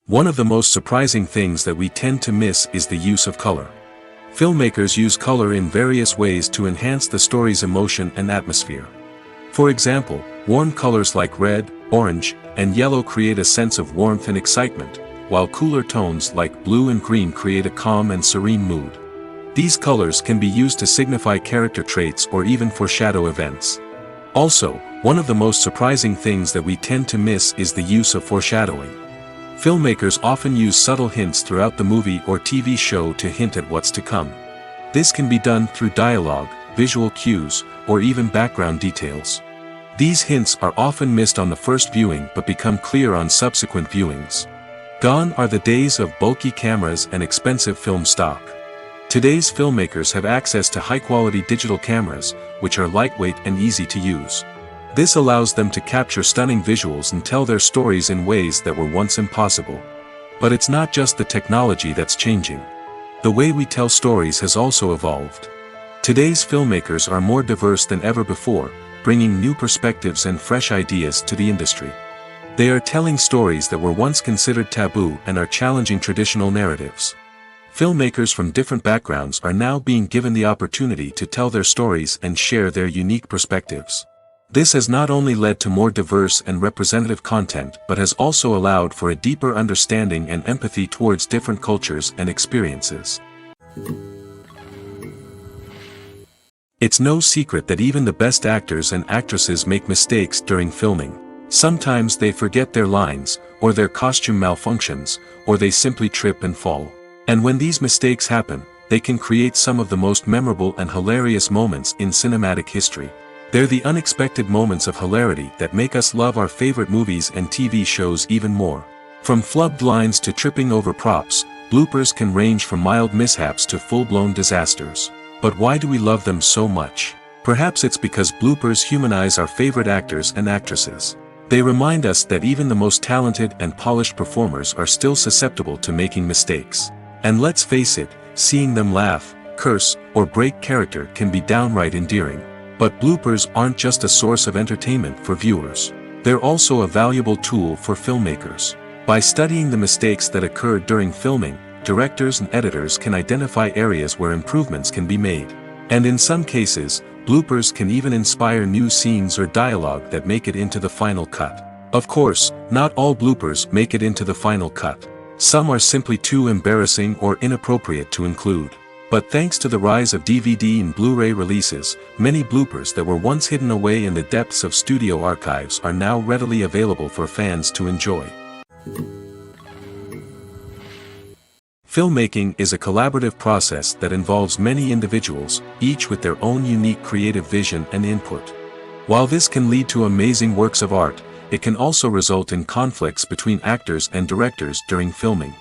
One of the most surprising things that we tend to miss is the use of color. Filmmakers use color in various ways to enhance the story's emotion and atmosphere. For example, warm colors like red, orange, and yellow create a sense of warmth and excitement, while cooler tones like blue and green create a calm and serene mood. These colors can be used to signify character traits or even foreshadow events. Also, one of the most surprising things that we tend to miss is the use of foreshadowing. Filmmakers often use subtle hints throughout the movie or TV show to hint at what's to come. This can be done through dialogue, visual cues, or even background details. These hints are often missed on the first viewing but become clear on subsequent viewings. Gone are the days of bulky cameras and expensive film stock. Today's filmmakers have access to high-quality digital cameras, which are lightweight and easy to use. This allows them to capture stunning visuals and tell their stories in ways that were once impossible. But it's not just the technology that's changing. The way we tell stories has also evolved. Today's filmmakers are more diverse than ever before, bringing new perspectives and fresh ideas to the industry. They are telling stories that were once considered taboo and are challenging traditional narratives. Filmmakers from different backgrounds are now being given the opportunity to tell their stories and share their unique perspectives. This has not only led to more diverse and representative content but has also allowed for a deeper understanding and empathy towards different cultures and experiences. It's no secret that even the best actors and actresses make mistakes during filming. Sometimes they forget their lines, or their costume malfunctions, or they simply trip and fall. And when these mistakes happen, they can create some of the most memorable and hilarious moments in cinematic history. They're the unexpected moments of hilarity that make us love our favorite movies and TV shows even more. From flubbed lines to tripping over props, bloopers can range from mild mishaps to full-blown disasters. But why do we love them so much? Perhaps it's because bloopers humanize our favorite actors and actresses. They remind us that even the most talented and polished performers are still susceptible to making mistakes. And let's face it, seeing them laugh, curse, or break character can be downright endearing. But bloopers aren't just a source of entertainment for viewers. They're also a valuable tool for filmmakers. By studying the mistakes that occurred during filming, directors and editors can identify areas where improvements can be made. And in some cases, bloopers can even inspire new scenes or dialogue that make it into the final cut. Of course, not all bloopers make it into the final cut. Some are simply too embarrassing or inappropriate to include. But thanks to the rise of DVD and Blu-ray releases, many bloopers that were once hidden away in the depths of studio archives are now readily available for fans to enjoy. Filmmaking is a collaborative process that involves many individuals, each with their own unique creative vision and input. While this can lead to amazing works of art, it can also result in conflicts between actors and directors during filming.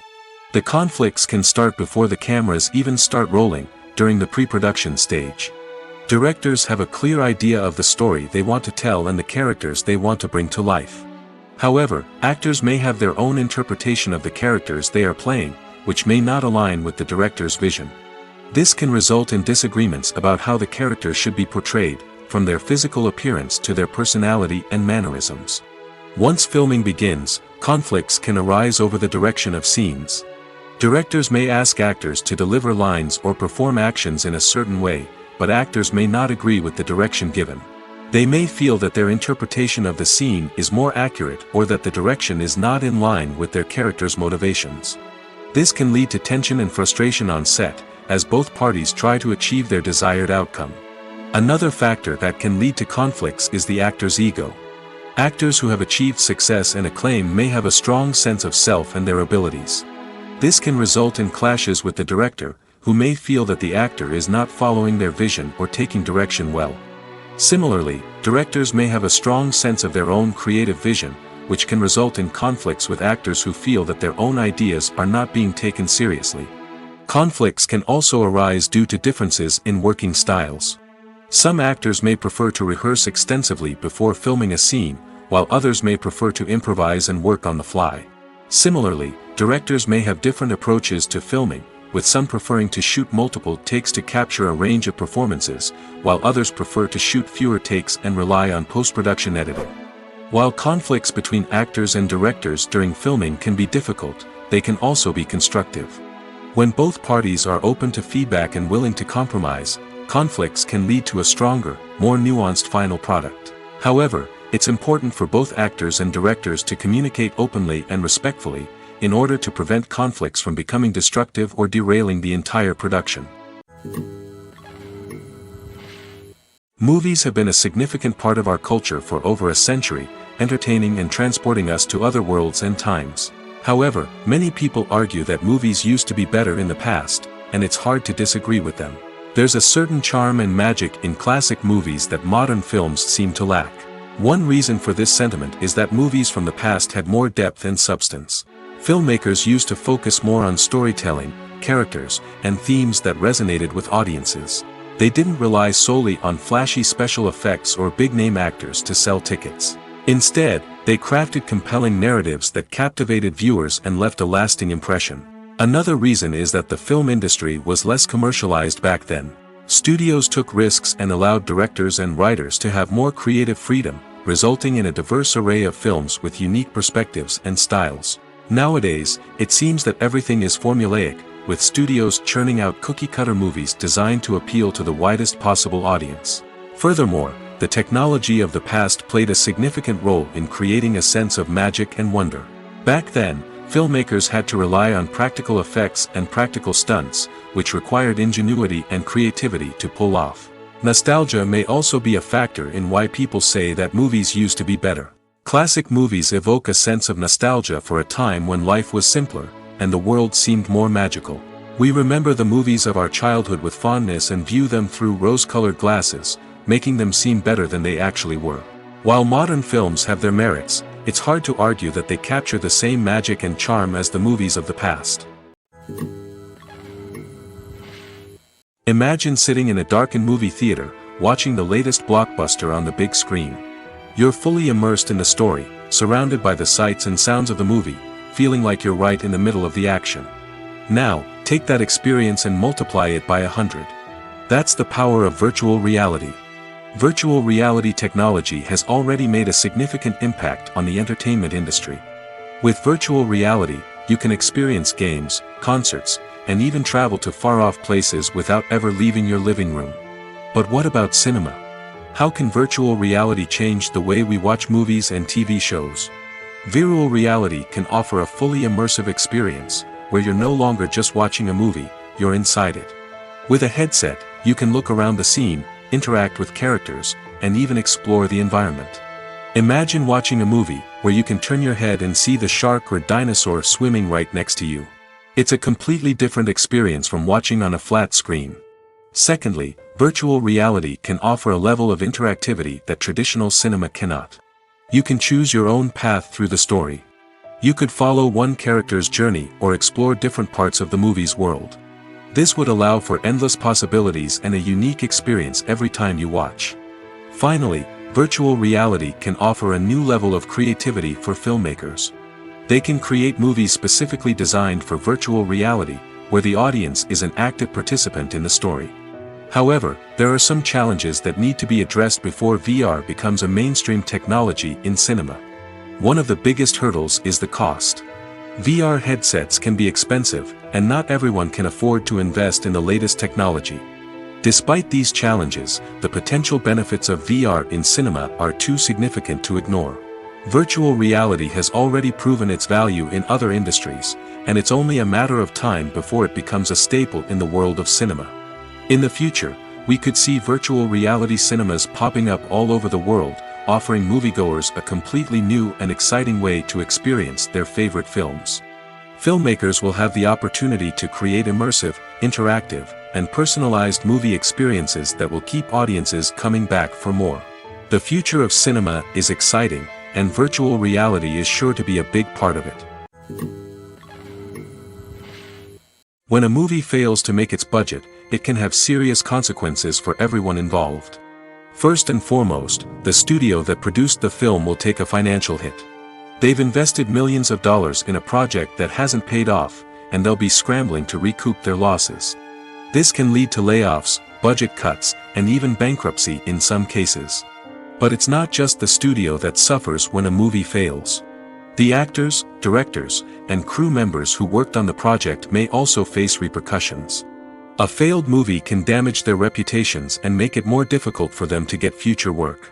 The conflicts can start before the cameras even start rolling, during the pre-production stage. Directors have a clear idea of the story they want to tell and the characters they want to bring to life. However, actors may have their own interpretation of the characters they are playing, which may not align with the director's vision. This can result in disagreements about how the characters should be portrayed, from their physical appearance to their personality and mannerisms. Once filming begins, conflicts can arise over the direction of scenes. Directors may ask actors to deliver lines or perform actions in a certain way, but actors may not agree with the direction given. They may feel that their interpretation of the scene is more accurate or that the direction is not in line with their character's motivations. This can lead to tension and frustration on set, as both parties try to achieve their desired outcome. Another factor that can lead to conflicts is the actor's ego. Actors who have achieved success and acclaim may have a strong sense of self and their abilities. This can result in clashes with the director, who may feel that the actor is not following their vision or taking direction well. Similarly, directors may have a strong sense of their own creative vision, which can result in conflicts with actors who feel that their own ideas are not being taken seriously. Conflicts can also arise due to differences in working styles. Some actors may prefer to rehearse extensively before filming a scene, while others may prefer to improvise and work on the fly. Similarly, directors may have different approaches to filming, with some preferring to shoot multiple takes to capture a range of performances, while others prefer to shoot fewer takes and rely on post-production editing. While conflicts between actors and directors during filming can be difficult, they can also be constructive. When both parties are open to feedback and willing to compromise, conflicts can lead to a stronger, more nuanced final product. However, it's important for both actors and directors to communicate openly and respectfully, in order to prevent conflicts from becoming destructive or derailing the entire production. Movies have been a significant part of our culture for over a century, entertaining and transporting us to other worlds and times. However, many people argue that movies used to be better in the past, and it's hard to disagree with them. There's a certain charm and magic in classic movies that modern films seem to lack. One reason for this sentiment is that movies from the past had more depth and substance. Filmmakers used to focus more on storytelling, characters, and themes that resonated with audiences. They didn't rely solely on flashy special effects or big-name actors to sell tickets. Instead, they crafted compelling narratives that captivated viewers and left a lasting impression. Another reason is that the film industry was less commercialized back then. Studios took risks and allowed directors and writers to have more creative freedom, resulting in a diverse array of films with unique perspectives and styles. Nowadays, it seems that everything is formulaic, with studios churning out cookie-cutter movies designed to appeal to the widest possible audience. Furthermore, the technology of the past played a significant role in creating a sense of magic and wonder. Back then, filmmakers had to rely on practical effects and practical stunts, which required ingenuity and creativity to pull off. Nostalgia may also be a factor in why people say that movies used to be better. Classic movies evoke a sense of nostalgia for a time when life was simpler, and the world seemed more magical. We remember the movies of our childhood with fondness and view them through rose-colored glasses, making them seem better than they actually were. While modern films have their merits, it's hard to argue that they capture the same magic and charm as the movies of the past. Imagine sitting in a darkened movie theater, watching the latest blockbuster on the big screen. You're fully immersed in the story, surrounded by the sights and sounds of the movie, feeling like you're right in the middle of the action. Now, take that experience and multiply it by 100. That's the power of virtual reality. Virtual reality technology has already made a significant impact on the entertainment industry. With virtual reality, you can experience games, concerts, and even travel to far-off places without ever leaving your living room. But what about cinema? How can virtual reality change the way we watch movies and TV shows? Virtual reality can offer a fully immersive experience, where you're no longer just watching a movie, you're inside it. With a headset, you can look around the scene, interact with characters, and even explore the environment. Imagine watching a movie where you can turn your head and see the shark or dinosaur swimming right next to you. It's a completely different experience from watching on a flat screen. Secondly, virtual reality can offer a level of interactivity that traditional cinema cannot. You can choose your own path through the story. You could follow one character's journey or explore different parts of the movie's world. This would allow for endless possibilities and a unique experience every time you watch. Finally, virtual reality can offer a new level of creativity for filmmakers. They can create movies specifically designed for virtual reality, where the audience is an active participant in the story. However, there are some challenges that need to be addressed before VR becomes a mainstream technology in cinema. One of the biggest hurdles is the cost. VR headsets can be expensive, and not everyone can afford to invest in the latest technology. Despite these challenges, the potential benefits of VR in cinema are too significant to ignore. Virtual reality has already proven its value in other industries, and it's only a matter of time before it becomes a staple in the world of cinema. In the future, we could see virtual reality cinemas popping up all over the world, offering moviegoers a completely new and exciting way to experience their favorite films. Filmmakers will have the opportunity to create immersive, interactive, and personalized movie experiences that will keep audiences coming back for more. The future of cinema is exciting, and virtual reality is sure to be a big part of it. When a movie fails to make its budget, it can have serious consequences for everyone involved. First and foremost, the studio that produced the film will take a financial hit. They've invested millions of dollars in a project that hasn't paid off, and they'll be scrambling to recoup their losses. This can lead to layoffs, budget cuts, and even bankruptcy in some cases. But it's not just the studio that suffers when a movie fails. The actors, directors, and crew members who worked on the project may also face repercussions. A failed movie can damage their reputations and make it more difficult for them to get future work.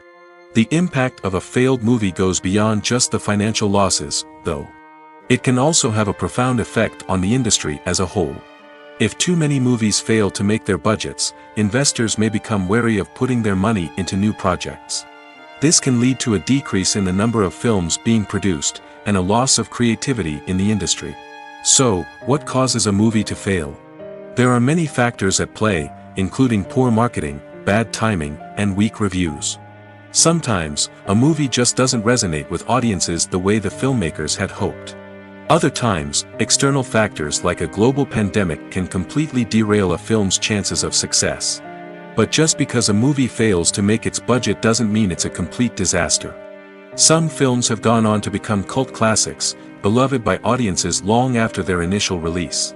The impact of a failed movie goes beyond just the financial losses, though. It can also have a profound effect on the industry as a whole. If too many movies fail to make their budgets, investors may become wary of putting their money into new projects. This can lead to a decrease in the number of films being produced, and a loss of creativity in the industry. So, what causes a movie to fail? There are many factors at play, including poor marketing, bad timing, and weak reviews. Sometimes, a movie just doesn't resonate with audiences the way the filmmakers had hoped. Other times, external factors like a global pandemic can completely derail a film's chances of success. But just because a movie fails to make its budget doesn't mean it's a complete disaster. Some films have gone on to become cult classics, beloved by audiences long after their initial release.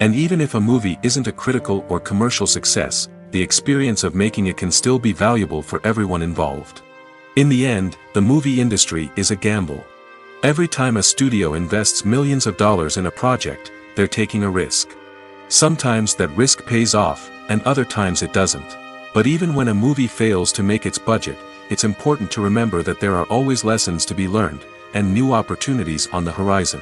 And even if a movie isn't a critical or commercial success, the experience of making it can still be valuable for everyone involved. In the end, the movie industry is a gamble. Every time a studio invests millions of dollars in a project, they're taking a risk. Sometimes that risk pays off, and other times it doesn't. But even when a movie fails to make its budget, it's important to remember that there are always lessons to be learned, and new opportunities on the horizon.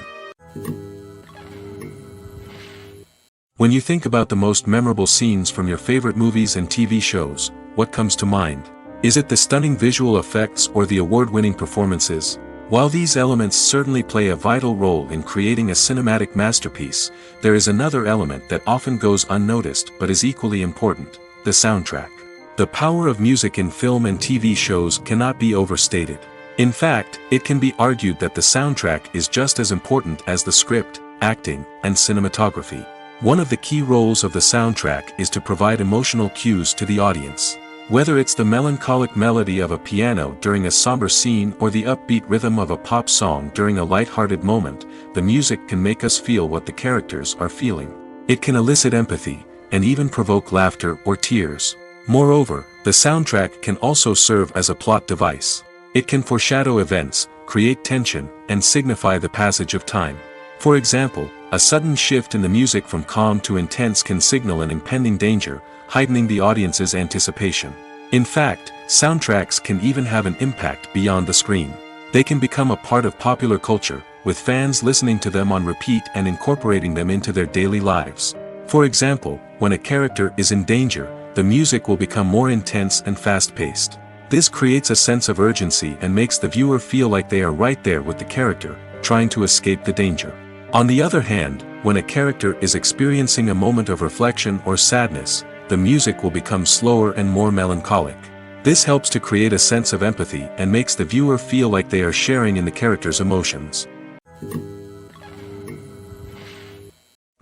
When you think about the most memorable scenes from your favorite movies and TV shows, what comes to mind? Is it the stunning visual effects or the award-winning performances? While these elements certainly play a vital role in creating a cinematic masterpiece, there is another element that often goes unnoticed but is equally important: the soundtrack. The power of music in film and TV shows cannot be overstated. In fact, it can be argued that the soundtrack is just as important as the script, acting, and cinematography. One of the key roles of the soundtrack is to provide emotional cues to the audience. Whether it's the melancholic melody of a piano during a somber scene or the upbeat rhythm of a pop song during a light-hearted moment, the music can make us feel what the characters are feeling. It can elicit empathy, and even provoke laughter or tears. Moreover, the soundtrack can also serve as a plot device. It can foreshadow events, create tension, and signify the passage of time. For example, a sudden shift in the music from calm to intense can signal an impending danger, heightening the audience's anticipation. In fact, soundtracks can even have an impact beyond the screen. They can become a part of popular culture, with fans listening to them on repeat and incorporating them into their daily lives. For example, when a character is in danger, the music will become more intense and fast-paced. This creates a sense of urgency and makes the viewer feel like they are right there with the character, trying to escape the danger. On the other hand, when a character is experiencing a moment of reflection or sadness, the music will become slower and more melancholic. This helps to create a sense of empathy and makes the viewer feel like they are sharing in the character's emotions.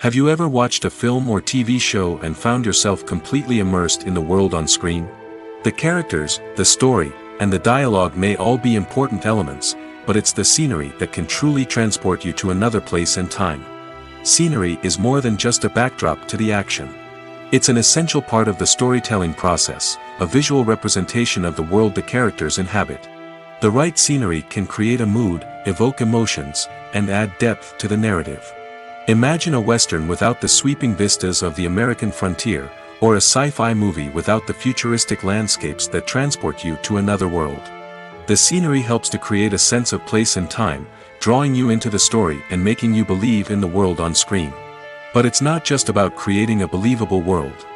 Have you ever watched a film or TV show and found yourself completely immersed in the world on screen? The characters, the story, and the dialogue may all be important elements, but it's the scenery that can truly transport you to another place and time. Scenery is more than just a backdrop to the action. It's an essential part of the storytelling process, a visual representation of the world the characters inhabit. The right scenery can create a mood, evoke emotions, and add depth to the narrative. Imagine a Western without the sweeping vistas of the American frontier, or a sci-fi movie without the futuristic landscapes that transport you to another world. The scenery helps to create a sense of place and time, drawing you into the story and making you believe in the world on screen. But it's not just about creating a believable world.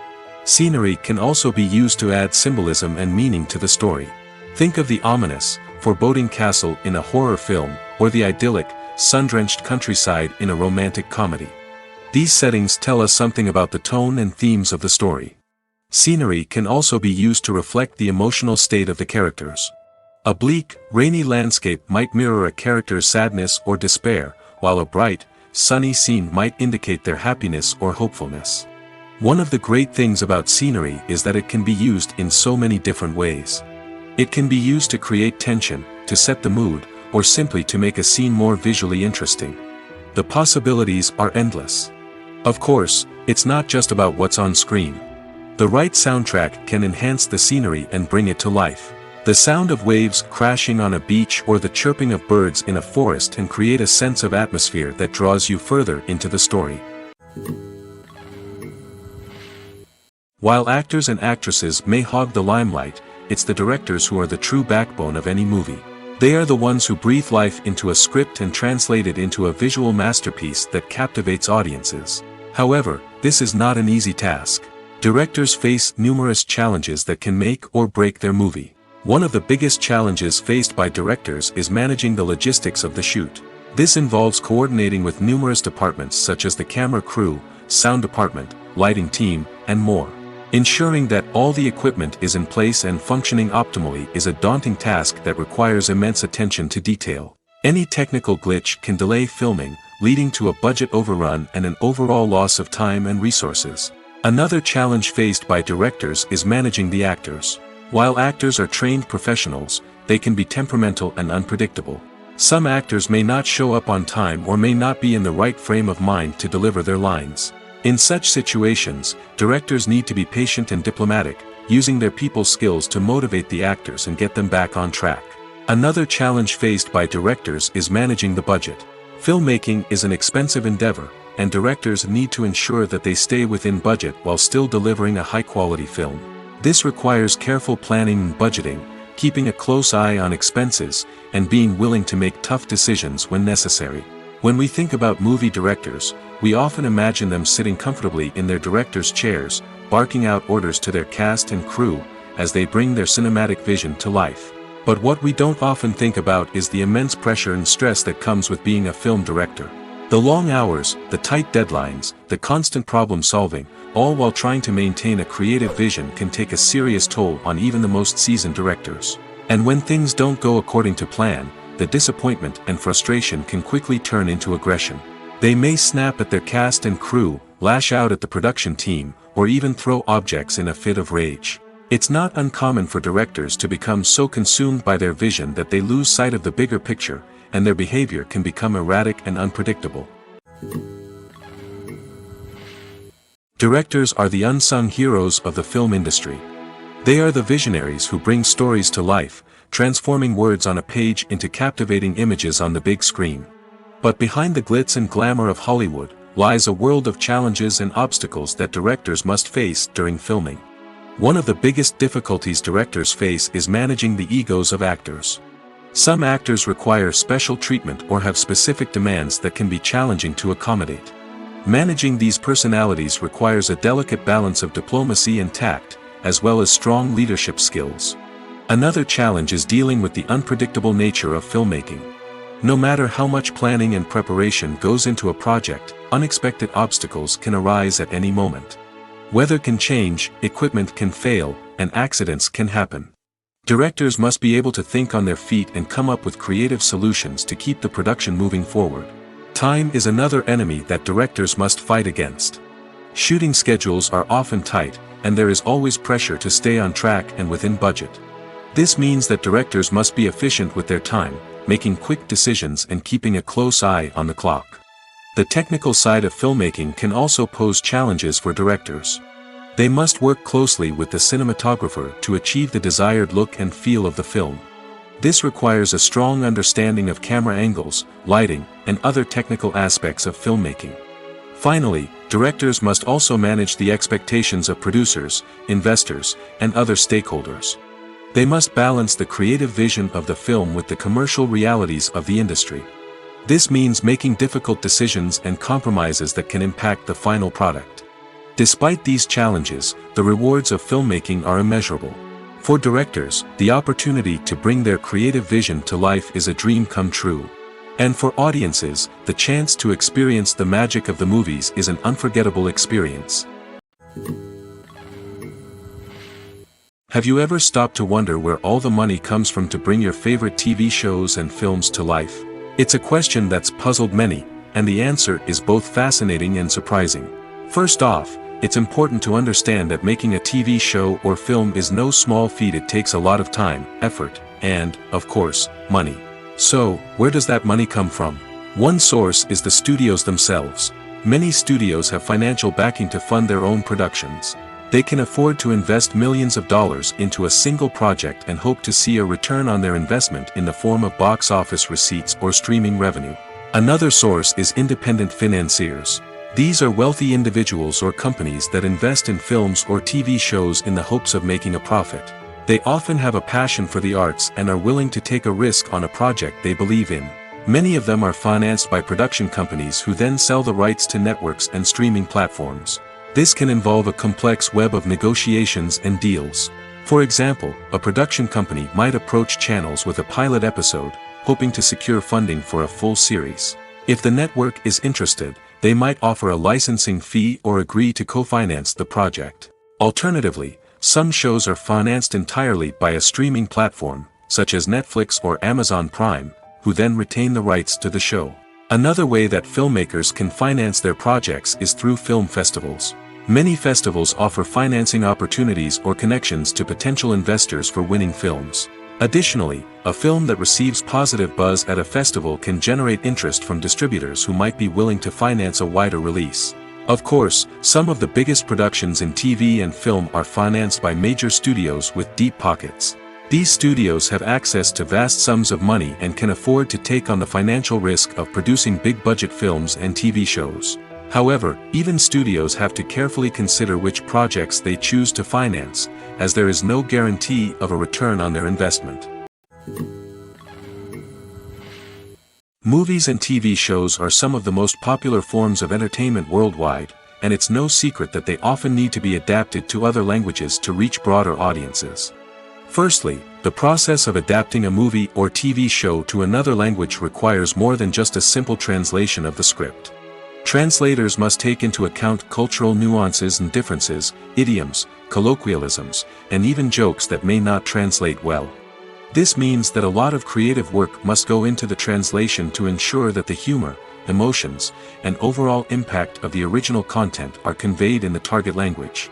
Scenery can also be used to add symbolism and meaning to the story. Think of the ominous, foreboding castle in a horror film, or the idyllic, sun-drenched countryside in a romantic comedy. These settings tell us something about the tone and themes of the story. Scenery can also be used to reflect the emotional state of the characters. A bleak, rainy landscape might mirror a character's sadness or despair, while a bright, sunny scene might indicate their happiness or hopefulness. One of the great things about scenery is that it can be used in so many different ways. It can be used to create tension, to set the mood, or simply to make a scene more visually interesting. The possibilities are endless. Of course, it's not just about what's on screen. The right soundtrack can enhance the scenery and bring it to life. The sound of waves crashing on a beach or the chirping of birds in a forest can create a sense of atmosphere that draws you further into the story. While actors and actresses may hog the limelight, it's the directors who are the true backbone of any movie. They are the ones who breathe life into a script and translate it into a visual masterpiece that captivates audiences. However, this is not an easy task. Directors face numerous challenges that can make or break their movie. One of the biggest challenges faced by directors is managing the logistics of the shoot. This involves coordinating with numerous departments such as the camera crew, sound department, lighting team, and more. Ensuring that all the equipment is in place and functioning optimally is a daunting task that requires immense attention to detail. Any technical glitch can delay filming, leading to a budget overrun and an overall loss of time and resources. Another challenge faced by directors is managing the actors. While actors are trained professionals, they can be temperamental and unpredictable. Some actors may not show up on time or may not be in the right frame of mind to deliver their lines. In such situations, directors need to be patient and diplomatic, using their people skills to motivate the actors and get them back on track. Another challenge faced by directors is managing the budget. Filmmaking is an expensive endeavor, and directors need to ensure that they stay within budget while still delivering a high-quality film. This requires careful planning and budgeting, keeping a close eye on expenses, and being willing to make tough decisions when necessary. When we think about movie directors, we often imagine them sitting comfortably in their director's chairs, barking out orders to their cast and crew, as they bring their cinematic vision to life. But what we don't often think about is the immense pressure and stress that comes with being a film director. The long hours, the tight deadlines, the constant problem solving, all while trying to maintain a creative vision can take a serious toll on even the most seasoned directors. And when things don't go according to plan, the disappointment and frustration can quickly turn into aggression. They may snap at their cast and crew, lash out at the production team, or even throw objects in a fit of rage. It's not uncommon for directors to become so consumed by their vision that they lose sight of the bigger picture, and their behavior can become erratic and unpredictable. Directors are the unsung heroes of the film industry. They are the visionaries who bring stories to life, transforming words on a page into captivating images on the big screen. But behind the glitz and glamour of Hollywood, lies a world of challenges and obstacles that directors must face during filming. One of the biggest difficulties directors face is managing the egos of actors. Some actors require special treatment or have specific demands that can be challenging to accommodate. Managing these personalities requires a delicate balance of diplomacy and tact, as well as strong leadership skills. Another challenge is dealing with the unpredictable nature of filmmaking. No matter how much planning and preparation goes into a project, unexpected obstacles can arise at any moment. Weather can change, equipment can fail, and accidents can happen. Directors must be able to think on their feet and come up with creative solutions to keep the production moving forward. Time is another enemy that directors must fight against. Shooting schedules are often tight, and there is always pressure to stay on track and within budget. This means that directors must be efficient with their time, making quick decisions and keeping a close eye on the clock. The technical side of filmmaking can also pose challenges for directors. They must work closely with the cinematographer to achieve the desired look and feel of the film. This requires a strong understanding of camera angles, lighting, and other technical aspects of filmmaking. Finally, directors must also manage the expectations of producers, investors, and other stakeholders. They must balance the creative vision of the film with the commercial realities of the industry. This means making difficult decisions and compromises that can impact the final product. Despite these challenges, the rewards of filmmaking are immeasurable. For directors, the opportunity to bring their creative vision to life is a dream come true. And for audiences, the chance to experience the magic of the movies is an unforgettable experience. Have you ever stopped to wonder where all the money comes from to bring your favorite TV shows and films to life? It's a question that's puzzled many, and the answer is both fascinating and surprising. First off, It's important to understand that making a TV show or film is no small feat. It takes a lot of time, effort, and, of course, money. So, where does that money come from? One source is the studios themselves. Many studios have financial backing to fund their own productions. They can afford to invest millions of dollars into a single project and hope to see a return on their investment in the form of box office receipts or streaming revenue. Another source is independent financiers. These are wealthy individuals or companies that invest in films or TV shows in the hopes of making a profit. They often have a passion for the arts and are willing to take a risk on a project they believe in. Many of them are financed by production companies who then sell the rights to networks and streaming platforms. This can involve a complex web of negotiations and deals. For example, a production company might approach channels with a pilot episode, hoping to secure funding for a full series. If the network is interested, they might offer a licensing fee or agree to co-finance the project. Alternatively, some shows are financed entirely by a streaming platform, such as Netflix or Amazon Prime, who then retain the rights to the show. Another way that filmmakers can finance their projects is through film festivals. Many festivals offer financing opportunities or connections to potential investors for winning films. Additionally, a film that receives positive buzz at a festival can generate interest from distributors who might be willing to finance a wider release. Of course, some of the biggest productions in TV and film are financed by major studios with deep pockets. These studios have access to vast sums of money and can afford to take on the financial risk of producing big-budget films and TV shows. However, even studios have to carefully consider which projects they choose to finance, as there is no guarantee of a return on their investment. Movies and TV shows are some of the most popular forms of entertainment worldwide, and it's no secret that they often need to be adapted to other languages to reach broader audiences. Firstly, the process of adapting a movie or TV show to another language requires more than just a simple translation of the script. Translators must take into account cultural nuances and differences, idioms, colloquialisms, and even jokes that may not translate well. This means that a lot of creative work must go into the translation to ensure that the humor, emotions, and overall impact of the original content are conveyed in the target language.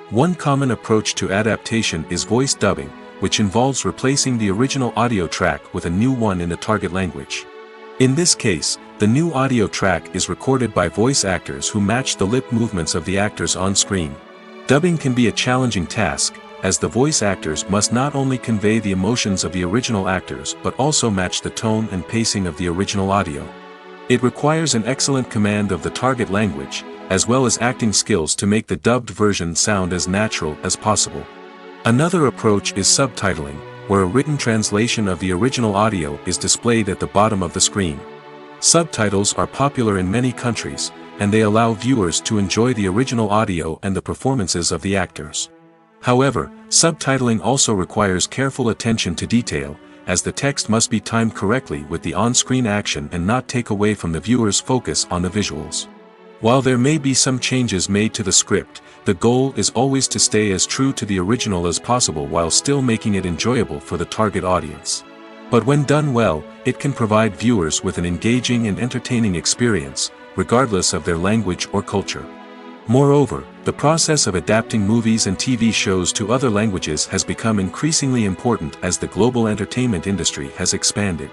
One common approach to adaptation is voice dubbing, which involves replacing the original audio track with a new one in the target language. In this case, the new audio track is recorded by voice actors who match the lip movements of the actors on screen. Dubbing can be a challenging task, as the voice actors must not only convey the emotions of the original actors but also match the tone and pacing of the original audio. It requires an excellent command of the target language, as well as acting skills to make the dubbed version sound as natural as possible. Another approach is subtitling, where a written translation of the original audio is displayed at the bottom of the screen. Subtitles are popular in many countries, and they allow viewers to enjoy the original audio and the performances of the actors. However, subtitling also requires careful attention to detail, as the text must be timed correctly with the on-screen action and not take away from the viewer's focus on the visuals. While there may be some changes made to the script, the goal is always to stay as true to the original as possible while still making it enjoyable for the target audience. But when done well, it can provide viewers with an engaging and entertaining experience, regardless of their language or culture. Moreover, the process of adapting movies and TV shows to other languages has become increasingly important as the global entertainment industry has expanded.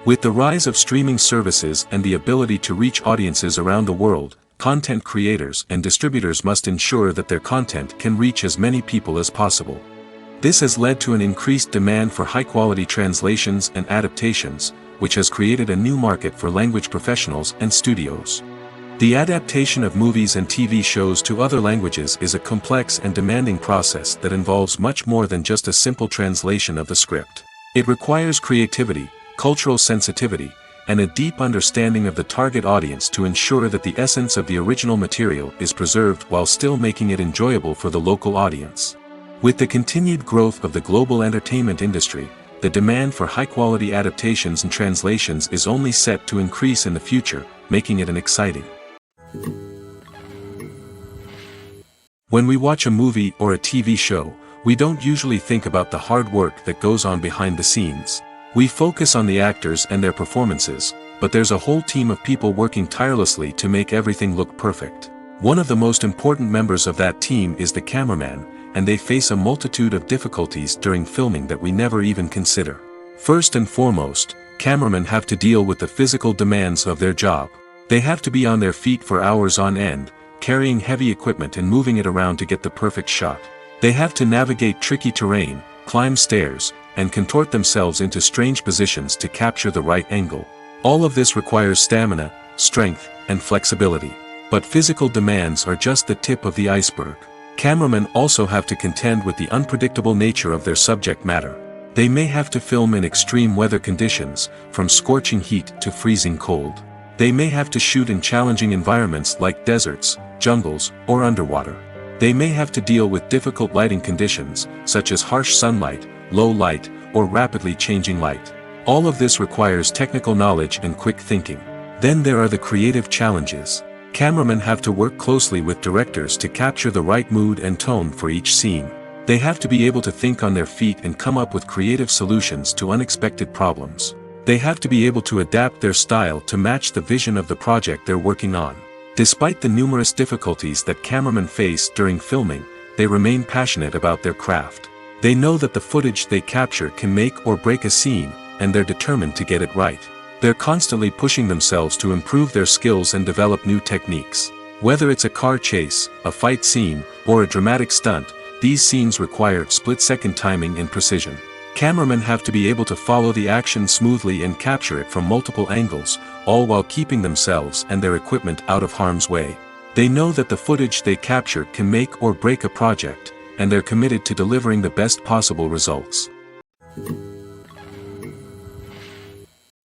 With the rise of streaming services and the ability to reach audiences around the world, content creators and distributors must ensure that their content can reach as many people as possible. This has led to an increased demand for high-quality translations and adaptations, which has created a new market for language professionals and studios. The adaptation of movies and TV shows to other languages is a complex and demanding process that involves much more than just a simple translation of the script. It requires creativity, cultural sensitivity, and a deep understanding of the target audience to ensure that the essence of the original material is preserved while still making it enjoyable for the local audience. With the continued growth of the global entertainment industry, the demand for high-quality adaptations and translations is only set to increase in the future, making it an exciting. When we watch a movie or a TV show, we don't usually think about the hard work that goes on behind the scenes. We focus on the actors and their performances, but there's a whole team of people working tirelessly to make everything look perfect. One of the most important members of that team is the cameraman, and they face a multitude of difficulties during filming that we never even consider. First and foremost, cameramen have to deal with the physical demands of their job. They have to be on their feet for hours on end, carrying heavy equipment and moving it around to get the perfect shot. They have to navigate tricky terrain, climb stairs, and contort themselves into strange positions to capture the right angle. All of this requires stamina, strength, and flexibility. But physical demands are just the tip of the iceberg. Cameramen also have to contend with the unpredictable nature of their subject matter. They may have to film in extreme weather conditions, from scorching heat to freezing cold. They may have to shoot in challenging environments like deserts, jungles, or underwater. They may have to deal with difficult lighting conditions, such as harsh sunlight, low light, or rapidly changing light. All of this requires technical knowledge and quick thinking. Then there are the creative challenges. Cameramen have to work closely with directors to capture the right mood and tone for each scene. They have to be able to think on their feet and come up with creative solutions to unexpected problems. They have to be able to adapt their style to match the vision of the project they're working on. Despite the numerous difficulties that cameramen face during filming, they remain passionate about their craft. They know that the footage they capture can make or break a scene, and they're determined to get it right. They're constantly pushing themselves to improve their skills and develop new techniques. Whether it's a car chase, a fight scene, or a dramatic stunt, these scenes require split-second timing and precision. Cameramen have to be able to follow the action smoothly and capture it from multiple angles, all while keeping themselves and their equipment out of harm's way. They know that the footage they capture can make or break a project, and they're committed to delivering the best possible results.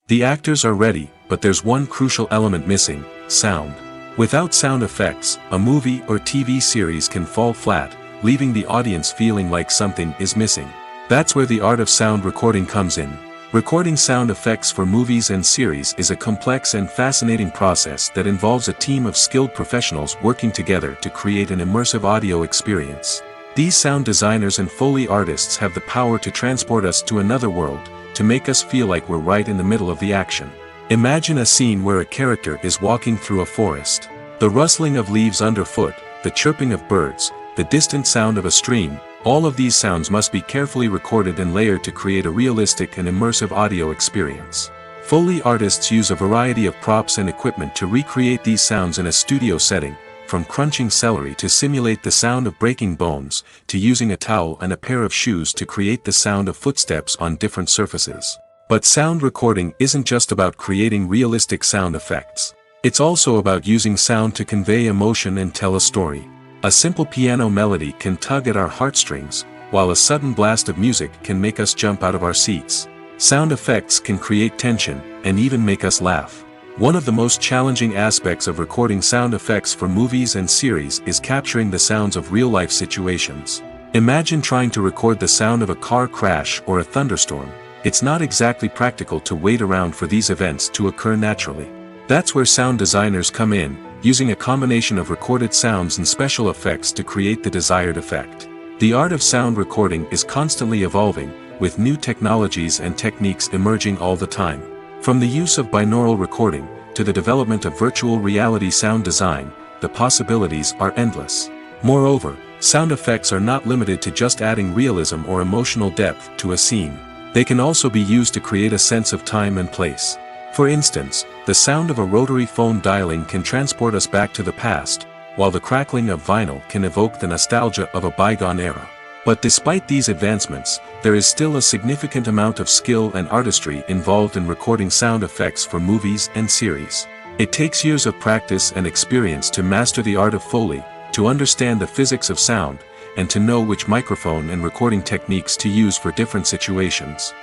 The actors are ready, but there's one crucial element missing: sound. Without sound effects, a movie or TV series can fall flat, leaving the audience feeling like something is missing. That's where the art of sound recording comes in. Recording sound effects for movies and series is a complex and fascinating process that involves a team of skilled professionals working together to create an immersive audio experience. These sound designers and Foley artists have the power to transport us to another world, to make us feel like we're right in the middle of the action. Imagine a scene where a character is walking through a forest. The rustling of leaves underfoot, the chirping of birds, the distant sound of a stream, all of these sounds must be carefully recorded and layered to create a realistic and immersive audio experience. Foley artists use a variety of props and equipment to recreate these sounds in a studio setting, from crunching celery to simulate the sound of breaking bones, to using a towel and a pair of shoes to create the sound of footsteps on different surfaces. But sound recording isn't just about creating realistic sound effects. It's also about using sound to convey emotion and tell a story. A simple piano melody can tug at our heartstrings, while a sudden blast of music can make us jump out of our seats. Sound effects can create tension, and even make us laugh. One of the most challenging aspects of recording sound effects for movies and series is capturing the sounds of real-life situations. Imagine trying to record the sound of a car crash or a thunderstorm. It's not exactly practical to wait around for these events to occur naturally. That's where sound designers come in, using a combination of recorded sounds and special effects to create the desired effect. The art of sound recording is constantly evolving, with new technologies and techniques emerging all the time. From the use of binaural recording, to the development of virtual reality sound design, the possibilities are endless. Moreover, sound effects are not limited to just adding realism or emotional depth to a scene. They can also be used to create a sense of time and place. For instance, the sound of a rotary phone dialing can transport us back to the past, while the crackling of vinyl can evoke the nostalgia of a bygone era. But despite these advancements, there is still a significant amount of skill and artistry involved in recording sound effects for movies and series. It takes years of practice and experience to master the art of Foley, to understand the physics of sound, and to know which microphone and recording techniques to use for different situations.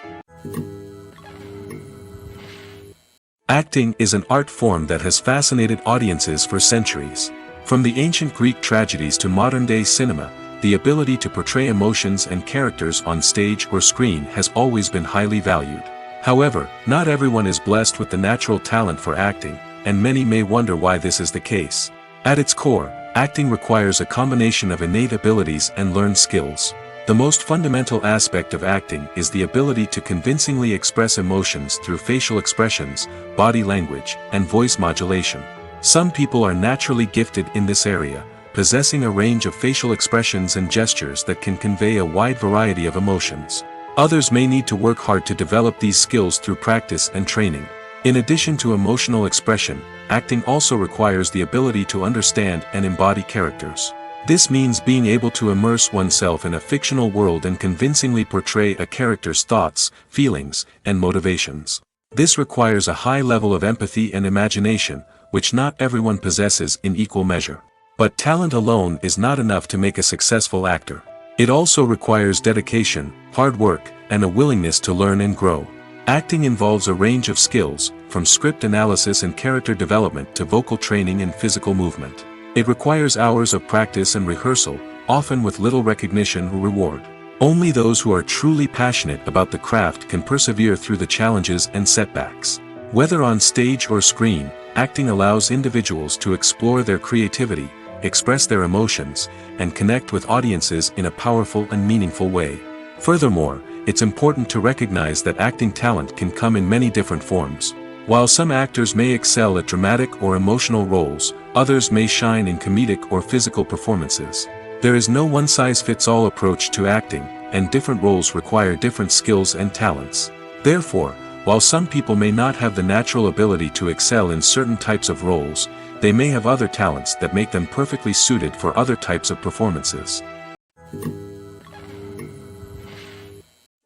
Acting is an art form that has fascinated audiences for centuries. From the ancient Greek tragedies to modern-day cinema, the ability to portray emotions and characters on stage or screen has always been highly valued. However, not everyone is blessed with the natural talent for acting, and many may wonder why this is the case. At its core, acting requires a combination of innate abilities and learned skills. The most fundamental aspect of acting is the ability to convincingly express emotions through facial expressions, body language, and voice modulation. Some people are naturally gifted in this area, possessing a range of facial expressions and gestures that can convey a wide variety of emotions. Others may need to work hard to develop these skills through practice and training. In addition to emotional expression, acting also requires the ability to understand and embody characters. This means being able to immerse oneself in a fictional world and convincingly portray a character's thoughts, feelings, and motivations. This requires a high level of empathy and imagination, which not everyone possesses in equal measure. But talent alone is not enough to make a successful actor. It also requires dedication, hard work, and a willingness to learn and grow. Acting involves a range of skills, from script analysis and character development to vocal training and physical movement. It requires hours of practice and rehearsal, often with little recognition or reward. Only those who are truly passionate about the craft can persevere through the challenges and setbacks. Whether on stage or screen, acting allows individuals to explore their creativity, express their emotions, and connect with audiences in a powerful and meaningful way. Furthermore, it's important to recognize that acting talent can come in many different forms. While some actors may excel at dramatic or emotional roles, others may shine in comedic or physical performances. There is no one-size-fits-all approach to acting, and different roles require different skills and talents. Therefore, while some people may not have the natural ability to excel in certain types of roles, they may have other talents that make them perfectly suited for other types of performances.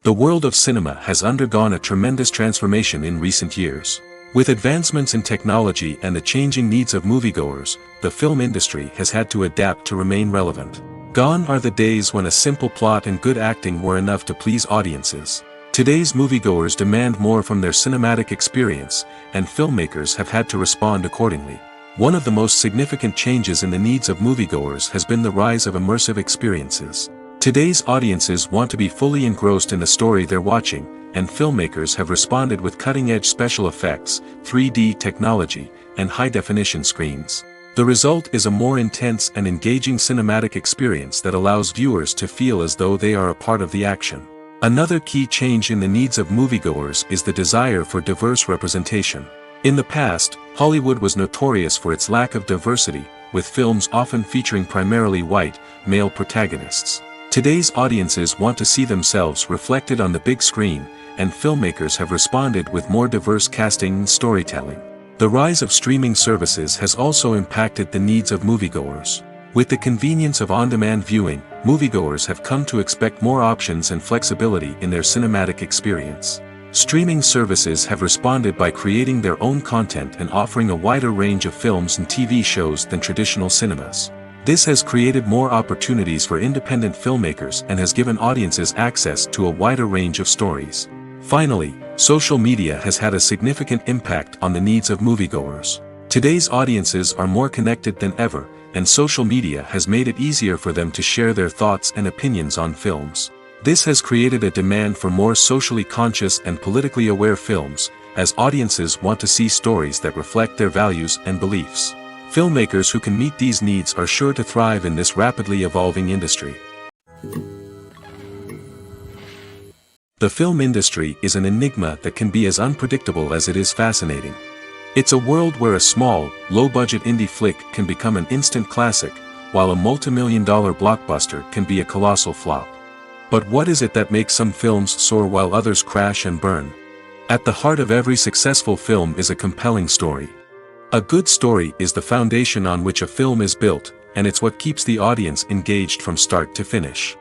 The world of cinema has undergone a tremendous transformation in recent years. With advancements in technology and the changing needs of moviegoers, the film industry has had to adapt to remain relevant. Gone are the days when a simple plot and good acting were enough to please audiences. Today's moviegoers demand more from their cinematic experience, and filmmakers have had to respond accordingly. One of the most significant changes in the needs of moviegoers has been the rise of immersive experiences. Today's audiences want to be fully engrossed in the story they're watching, and filmmakers have responded with cutting-edge special effects, 3D technology, and high-definition screens. The result is a more intense and engaging cinematic experience that allows viewers to feel as though they are a part of the action. Another key change in the needs of moviegoers is the desire for diverse representation. In the past, Hollywood was notorious for its lack of diversity, with films often featuring primarily white, male protagonists. Today's audiences want to see themselves reflected on the big screen, and filmmakers have responded with more diverse casting and storytelling. The rise of streaming services has also impacted the needs of moviegoers. With the convenience of on-demand viewing, moviegoers have come to expect more options and flexibility in their cinematic experience. Streaming services have responded by creating their own content and offering a wider range of films and TV shows than traditional cinemas. This has created more opportunities for independent filmmakers and has given audiences access to a wider range of stories. Finally, social media has had a significant impact on the needs of moviegoers. Today's audiences are more connected than ever, and social media has made it easier for them to share their thoughts and opinions on films. This has created a demand for more socially conscious and politically aware films, as audiences want to see stories that reflect their values and beliefs. Filmmakers who can meet these needs are sure to thrive in this rapidly evolving industry. The film industry is an enigma that can be as unpredictable as it is fascinating. It's a world where a small, low-budget indie flick can become an instant classic, while a multi-million-dollar blockbuster can be a colossal flop. But what is it that makes some films soar while others crash and burn? At the heart of every successful film is a compelling story. A good story is the foundation on which a film is built, and it's what keeps the audience engaged from start to finish.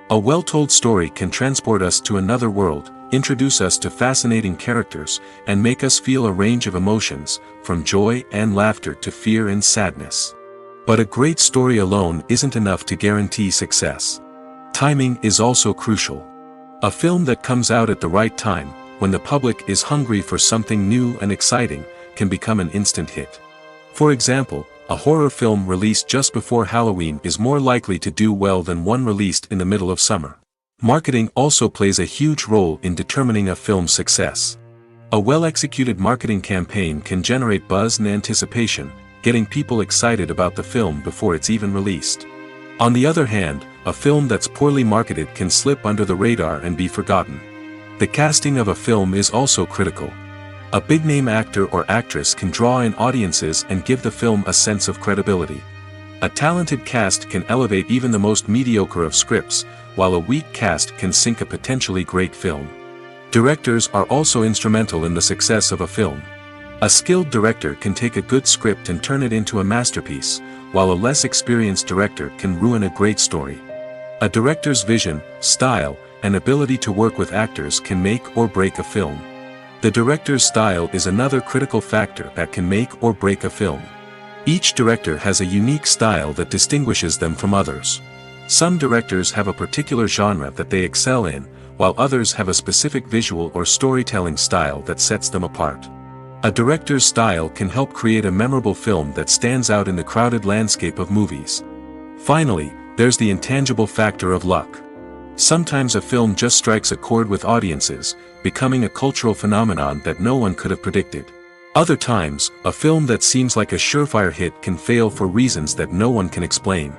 A well-told story can transport us to another world, introduce us to fascinating characters, and make us feel a range of emotions, from joy and laughter to fear and sadness. But a great story alone isn't enough to guarantee success. Timing is also crucial. A film that comes out at the right time, when the public is hungry for something new and exciting, can become an instant hit. For example, a horror film released just before Halloween is more likely to do well than one released in the middle of summer. Marketing also plays a huge role in determining a film's success. A well-executed marketing campaign can generate buzz and anticipation, getting people excited about the film before it's even released. On the other hand, a film that's poorly marketed can slip under the radar and be forgotten. The casting of a film is also critical. A big-name actor or actress can draw in audiences and give the film a sense of credibility. A talented cast can elevate even the most mediocre of scripts, while a weak cast can sink a potentially great film. Directors are also instrumental in the success of a film. A skilled director can take a good script and turn it into a masterpiece, while a less experienced director can ruin a great story. A director's vision, style, and ability to work with actors can make or break a film. The director's style is another critical factor that can make or break a film. Each director has a unique style that distinguishes them from others. Some directors have a particular genre that they excel in, while others have a specific visual or storytelling style that sets them apart. A director's style can help create a memorable film that stands out in the crowded landscape of movies. Finally, there's the intangible factor of luck. Sometimes a film just strikes a chord with audiences, becoming a cultural phenomenon that no one could have predicted. Other times, a film that seems like a surefire hit can fail for reasons that no one can explain.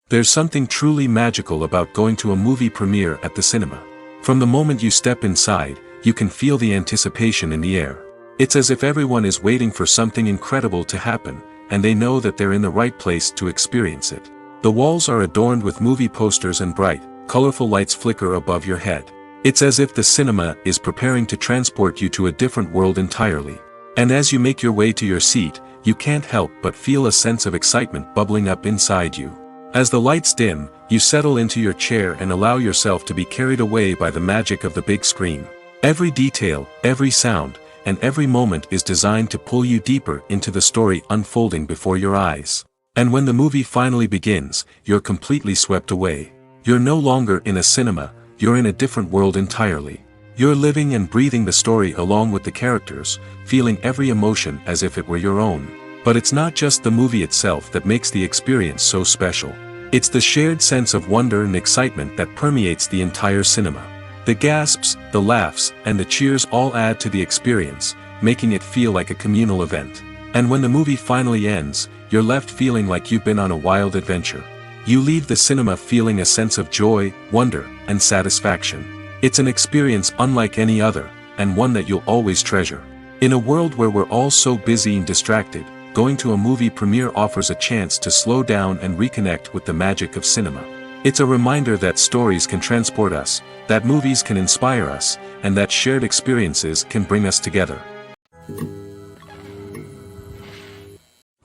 There's something truly magical about going to a movie premiere at the cinema. From the moment you step inside, you can feel the anticipation in the air. It's as if everyone is waiting for something incredible to happen, and they know that they're in the right place to experience it. The walls are adorned with movie posters and bright, colorful lights flicker above your head. It's as if the cinema is preparing to transport you to a different world entirely. And as you make your way to your seat, you can't help but feel a sense of excitement bubbling up inside you. As the lights dim, you settle into your chair and allow yourself to be carried away by the magic of the big screen. Every detail, every sound, and every moment is designed to pull you deeper into the story unfolding before your eyes. And when the movie finally begins, you're completely swept away. You're no longer in a cinema, you're in a different world entirely. You're living and breathing the story along with the characters, feeling every emotion as if it were your own. But it's not just the movie itself that makes the experience so special. It's the shared sense of wonder and excitement that permeates the entire cinema. The gasps, the laughs, and the cheers all add to the experience, making it feel like a communal event. And when the movie finally ends, you're left feeling like you've been on a wild adventure. You leave the cinema feeling a sense of joy, wonder, and satisfaction. It's an experience unlike any other, and one that you'll always treasure. In a world where we're all so busy and distracted, going to a movie premiere offers a chance to slow down and reconnect with the magic of cinema. It's a reminder that stories can transport us, that movies can inspire us, and that shared experiences can bring us together.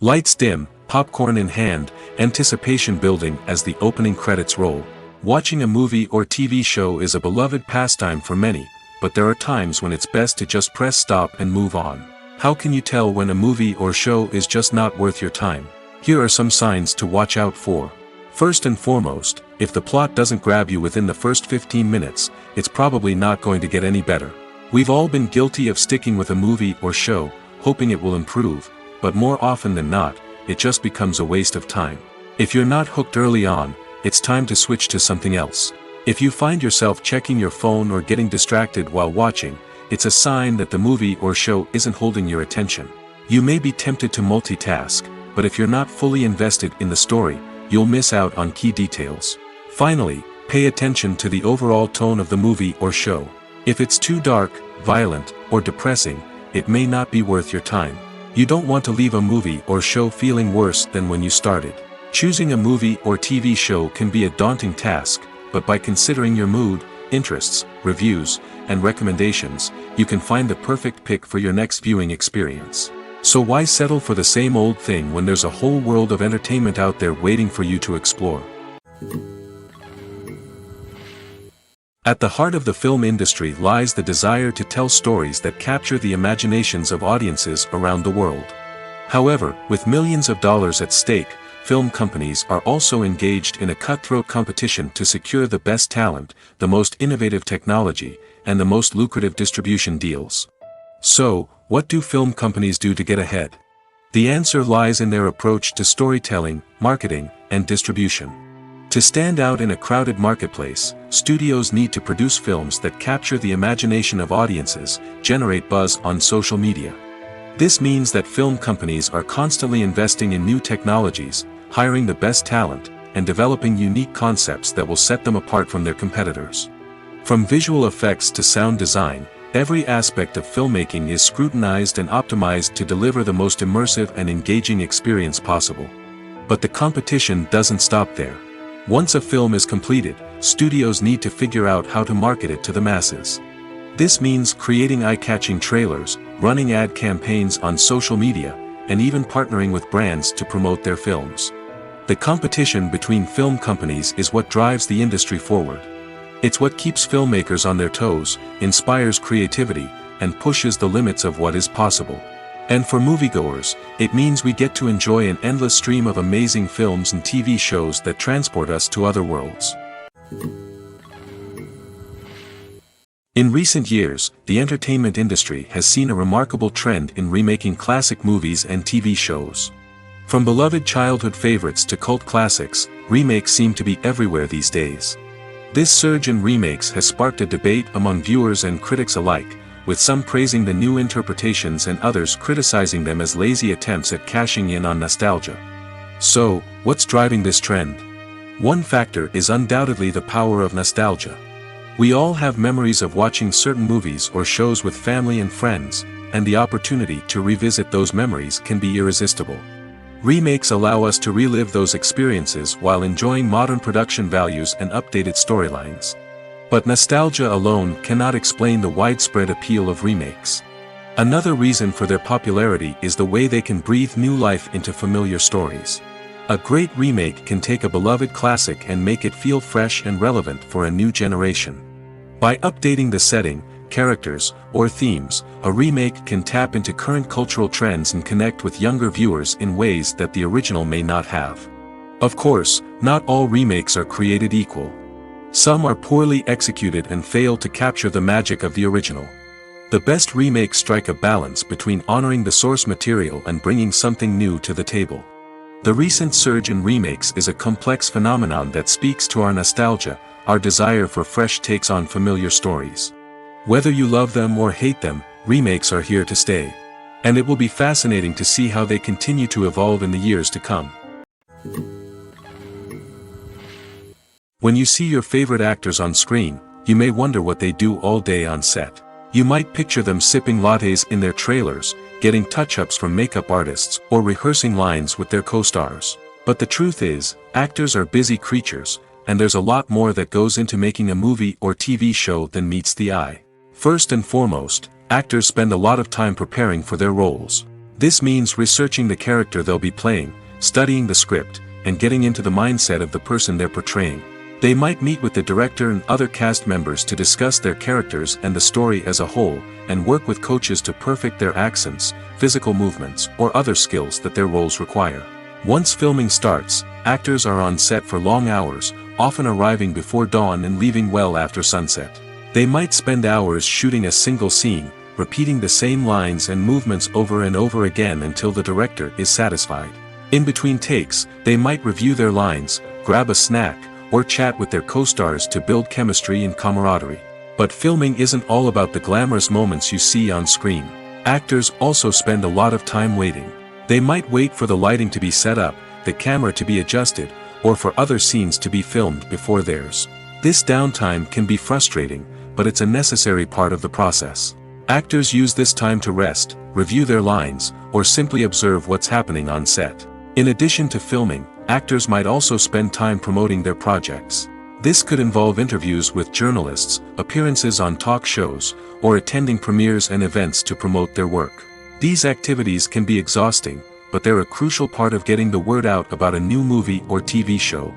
Lights dim, popcorn in hand, anticipation building as the opening credits roll. Watching a movie or TV show is a beloved pastime for many, but there are times when it's best to just press stop and move on. How can you tell when a movie or show is just not worth your time? Here are some signs to watch out for. First and foremost, if the plot doesn't grab you within the first 15 minutes, it's probably not going to get any better. We've all been guilty of sticking with a movie or show, hoping it will improve, but more often than not, it just becomes a waste of time. If you're not hooked early on, it's time to switch to something else. If you find yourself checking your phone or getting distracted while watching, it's a sign that the movie or show isn't holding your attention. You may be tempted to multitask, but if you're not fully invested in the story, you'll miss out on key details. Finally, pay attention to the overall tone of the movie or show. If it's too dark, violent, or depressing, it may not be worth your time. You don't want to leave a movie or show feeling worse than when you started. Choosing a movie or TV show can be a daunting task, but by considering your mood, interests, reviews, and recommendations, you can find the perfect pick for your next viewing experience. So why settle for the same old thing when there's a whole world of entertainment out there waiting for you to explore? At the heart of the film industry lies the desire to tell stories that capture the imaginations of audiences around the world. However, with millions of dollars at stake, film companies are also engaged in a cutthroat competition to secure the best talent, the most innovative technology, and the most lucrative distribution deals. So, what do film companies do to get ahead? The answer lies in their approach to storytelling, marketing, and distribution. To stand out in a crowded marketplace, studios need to produce films that capture the imagination of audiences, generate buzz on social media. This means that film companies are constantly investing in new technologies, hiring the best talent, and developing unique concepts that will set them apart from their competitors. From visual effects to sound design, every aspect of filmmaking is scrutinized and optimized to deliver the most immersive and engaging experience possible. But the competition doesn't stop there. Once a film is completed, studios need to figure out how to market it to the masses. This means creating eye-catching trailers, running ad campaigns on social media, and even partnering with brands to promote their films. The competition between film companies is what drives the industry forward. It's what keeps filmmakers on their toes, inspires creativity, and pushes the limits of what is possible. And for moviegoers, it means we get to enjoy an endless stream of amazing films and TV shows that transport us to other worlds. In recent years, the entertainment industry has seen a remarkable trend in remaking classic movies and TV shows. From beloved childhood favorites to cult classics, remakes seem to be everywhere these days. This surge in remakes has sparked a debate among viewers and critics alike, with some praising the new interpretations and others criticizing them as lazy attempts at cashing in on nostalgia. So, what's driving this trend? One factor is undoubtedly the power of nostalgia. We all have memories of watching certain movies or shows with family and friends, and the opportunity to revisit those memories can be irresistible. Remakes allow us to relive those experiences while enjoying modern production values and updated storylines. But nostalgia alone cannot explain the widespread appeal of remakes. Another reason for their popularity is the way they can breathe new life into familiar stories. A great remake can take a beloved classic and make it feel fresh and relevant for a new generation. By updating the setting, characters, or themes, a remake can tap into current cultural trends and connect with younger viewers in ways that the original may not have. Of course, not all remakes are created equal. Some are poorly executed and fail to capture the magic of the original. The best remakes strike a balance between honoring the source material and bringing something new to the table. The recent surge in remakes is a complex phenomenon that speaks to our nostalgia, our desire for fresh takes on familiar stories. Whether you love them or hate them, remakes are here to stay. And it will be fascinating to see how they continue to evolve in the years to come. When you see your favorite actors on screen, you may wonder what they do all day on set. You might picture them sipping lattes in their trailers, getting touch-ups from makeup artists, or rehearsing lines with their co-stars. But the truth is, actors are busy creatures, and there's a lot more that goes into making a movie or TV show than meets the eye. First and foremost, actors spend a lot of time preparing for their roles. This means researching the character they'll be playing, studying the script, and getting into the mindset of the person they're portraying. They might meet with the director and other cast members to discuss their characters and the story as a whole, and work with coaches to perfect their accents, physical movements, or other skills that their roles require. Once filming starts, actors are on set for long hours, often arriving before dawn and leaving well after sunset. They might spend hours shooting a single scene, repeating the same lines and movements over and over again until the director is satisfied. In between takes, they might review their lines, grab a snack, or chat with their co-stars to build chemistry and camaraderie. But filming isn't all about the glamorous moments you see on screen. Actors also spend a lot of time waiting. They might wait for the lighting to be set up, the camera to be adjusted, or for other scenes to be filmed before theirs. This downtime can be frustrating, but it's a necessary part of the process. Actors use this time to rest, review their lines, or simply observe what's happening on set. In addition to filming, actors might also spend time promoting their projects. This could involve interviews with journalists, appearances on talk shows, or attending premieres and events to promote their work. These activities can be exhausting, but they're a crucial part of getting the word out about a new movie or TV show.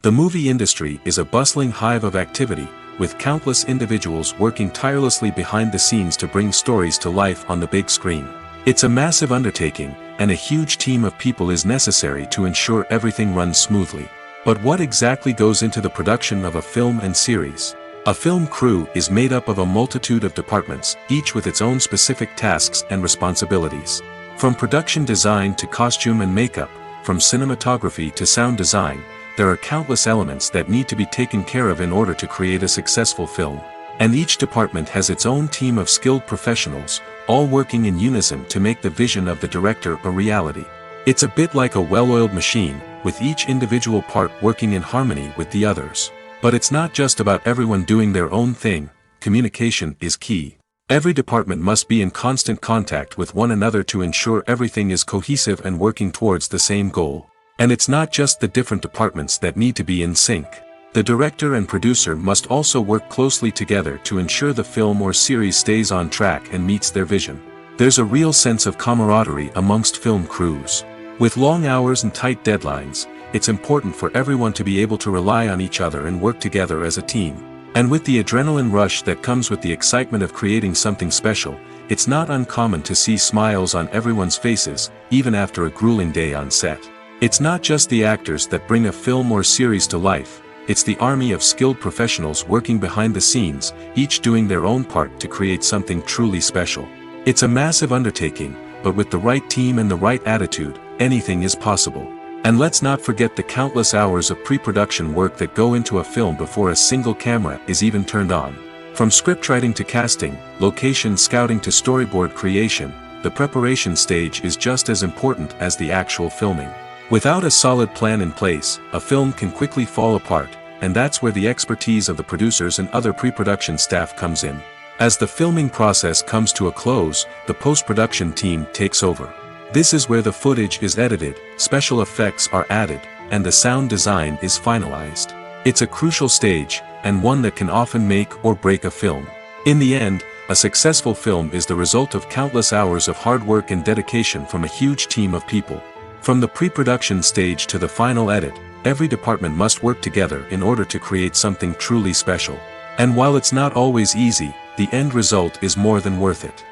The movie industry is a bustling hive of activity, with countless individuals working tirelessly behind the scenes to bring stories to life on the big screen. It's a massive undertaking, and a huge team of people is necessary to ensure everything runs smoothly. But what exactly goes into the production of a film and series? A film crew is made up of a multitude of departments, each with its own specific tasks and responsibilities. From production design to costume and makeup, from cinematography to sound design, there are countless elements that need to be taken care of in order to create a successful film. And each department has its own team of skilled professionals, all working in unison to make the vision of the director a reality. It's a bit like a well-oiled machine, with each individual part working in harmony with the others. But it's not just about everyone doing their own thing, communication is key. Every department must be in constant contact with one another to ensure everything is cohesive and working towards the same goal. And it's not just the different departments that need to be in sync. The director and producer must also work closely together to ensure the film or series stays on track and meets their vision. There's a real sense of camaraderie amongst film crews. With long hours and tight deadlines, it's important for everyone to be able to rely on each other and work together as a team. And with the adrenaline rush that comes with the excitement of creating something special, it's not uncommon to see smiles on everyone's faces, even after a grueling day on set. It's not just the actors that bring a film or series to life, it's the army of skilled professionals working behind the scenes, each doing their own part to create something truly special. It's a massive undertaking, but with the right team and the right attitude, anything is possible. And let's not forget the countless hours of pre-production work that go into a film before a single camera is even turned on. From scriptwriting to casting, location scouting to storyboard creation, the preparation stage is just as important as the actual filming. Without a solid plan in place, a film can quickly fall apart, and that's where the expertise of the producers and other pre-production staff comes in. As the filming process comes to a close, the post-production team takes over. This is where the footage is edited, special effects are added, and the sound design is finalized. It's a crucial stage, and one that can often make or break a film. In the end, a successful film is the result of countless hours of hard work and dedication from a huge team of people. From the pre-production stage to the final edit, every department must work together in order to create something truly special. And while it's not always easy, the end result is more than worth it.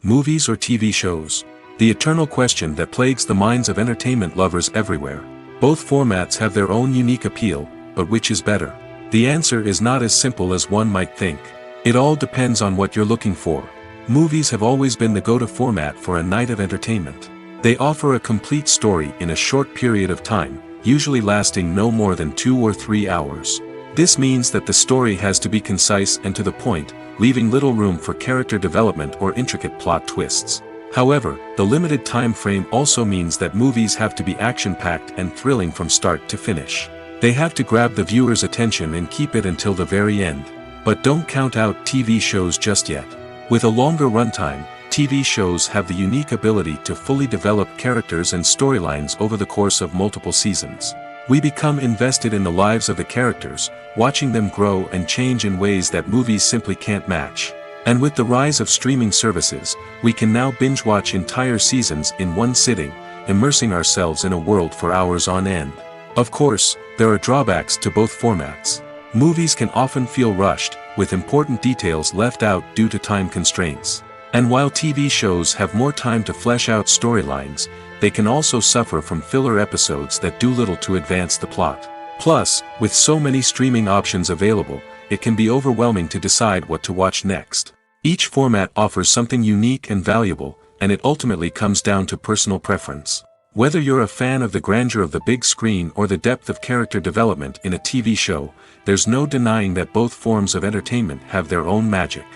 Movies or TV shows? The eternal question that plagues the minds of entertainment lovers everywhere. Both formats have their own unique appeal, but which is better? The answer is not as simple as one might think. It all depends on what you're looking for. Movies have always been the go-to format for a night of entertainment. They offer a complete story in a short period of time, usually lasting no more than 2 or 3 hours. This means that the story has to be concise and to the point, leaving little room for character development or intricate plot twists. However, the limited time frame also means that movies have to be action-packed and thrilling from start to finish. They have to grab the viewer's attention and keep it until the very end. But don't count out TV shows just yet. With a longer runtime, TV shows have the unique ability to fully develop characters and storylines over the course of multiple seasons. We become invested in the lives of the characters, watching them grow and change in ways that movies simply can't match. And with the rise of streaming services, we can now binge-watch entire seasons in one sitting, immersing ourselves in a world for hours on end. Of course, there are drawbacks to both formats. Movies can often feel rushed, with important details left out due to time constraints. And while TV shows have more time to flesh out storylines, they can also suffer from filler episodes that do little to advance the plot. Plus, with so many streaming options available, it can be overwhelming to decide what to watch next. Each format offers something unique and valuable, and it ultimately comes down to personal preference. Whether you're a fan of the grandeur of the big screen or the depth of character development in a TV show, there's no denying that both forms of entertainment have their own magic.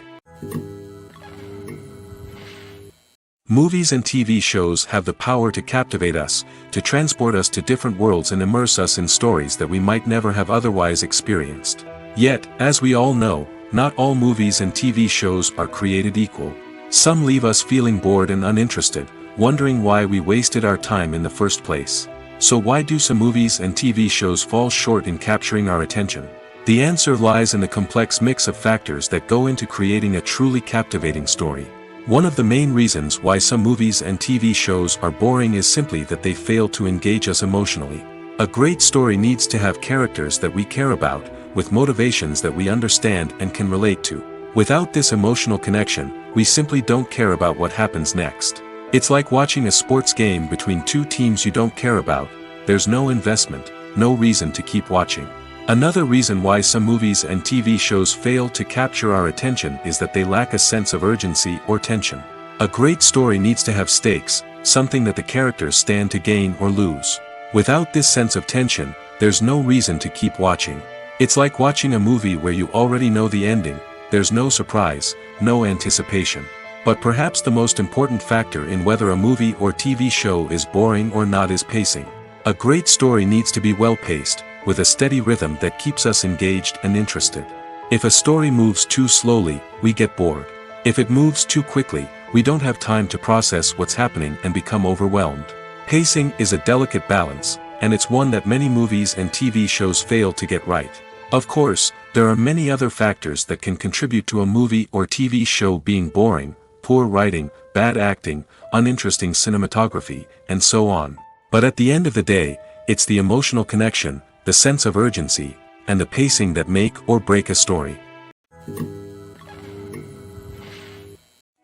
Movies and TV shows have the power to captivate us, to transport us to different worlds and immerse us in stories that we might never have otherwise experienced. Yet, as we all know, not all movies and TV shows are created equal. Some leave us feeling bored and uninterested, wondering why we wasted our time in the first place. So why do some movies and TV shows fall short in capturing our attention? The answer lies in the complex mix of factors that go into creating a truly captivating story. One of the main reasons why some movies and TV shows are boring is simply that they fail to engage us emotionally. A great story needs to have characters that we care about, with motivations that we understand and can relate to. Without this emotional connection, we simply don't care about what happens next. It's like watching a sports game between two teams you don't care about. There's no investment, no reason to keep watching. Another reason why some movies and TV shows fail to capture our attention is that they lack a sense of urgency or tension. A great story needs to have stakes, something that the characters stand to gain or lose. Without this sense of tension, there's no reason to keep watching. It's like watching a movie where you already know the ending, there's no surprise, no anticipation. But perhaps the most important factor in whether a movie or TV show is boring or not is pacing. A great story needs to be well-paced, with a steady rhythm that keeps us engaged and interested. If a story moves too slowly, we get bored. If it moves too quickly, we don't have time to process what's happening and become overwhelmed. Pacing is a delicate balance, and it's one that many movies and TV shows fail to get right. Of course, there are many other factors that can contribute to a movie or TV show being boring: poor writing, bad acting, uninteresting cinematography, and so on. But at the end of the day, it's the emotional connection, the sense of urgency, and the pacing that make or break a story.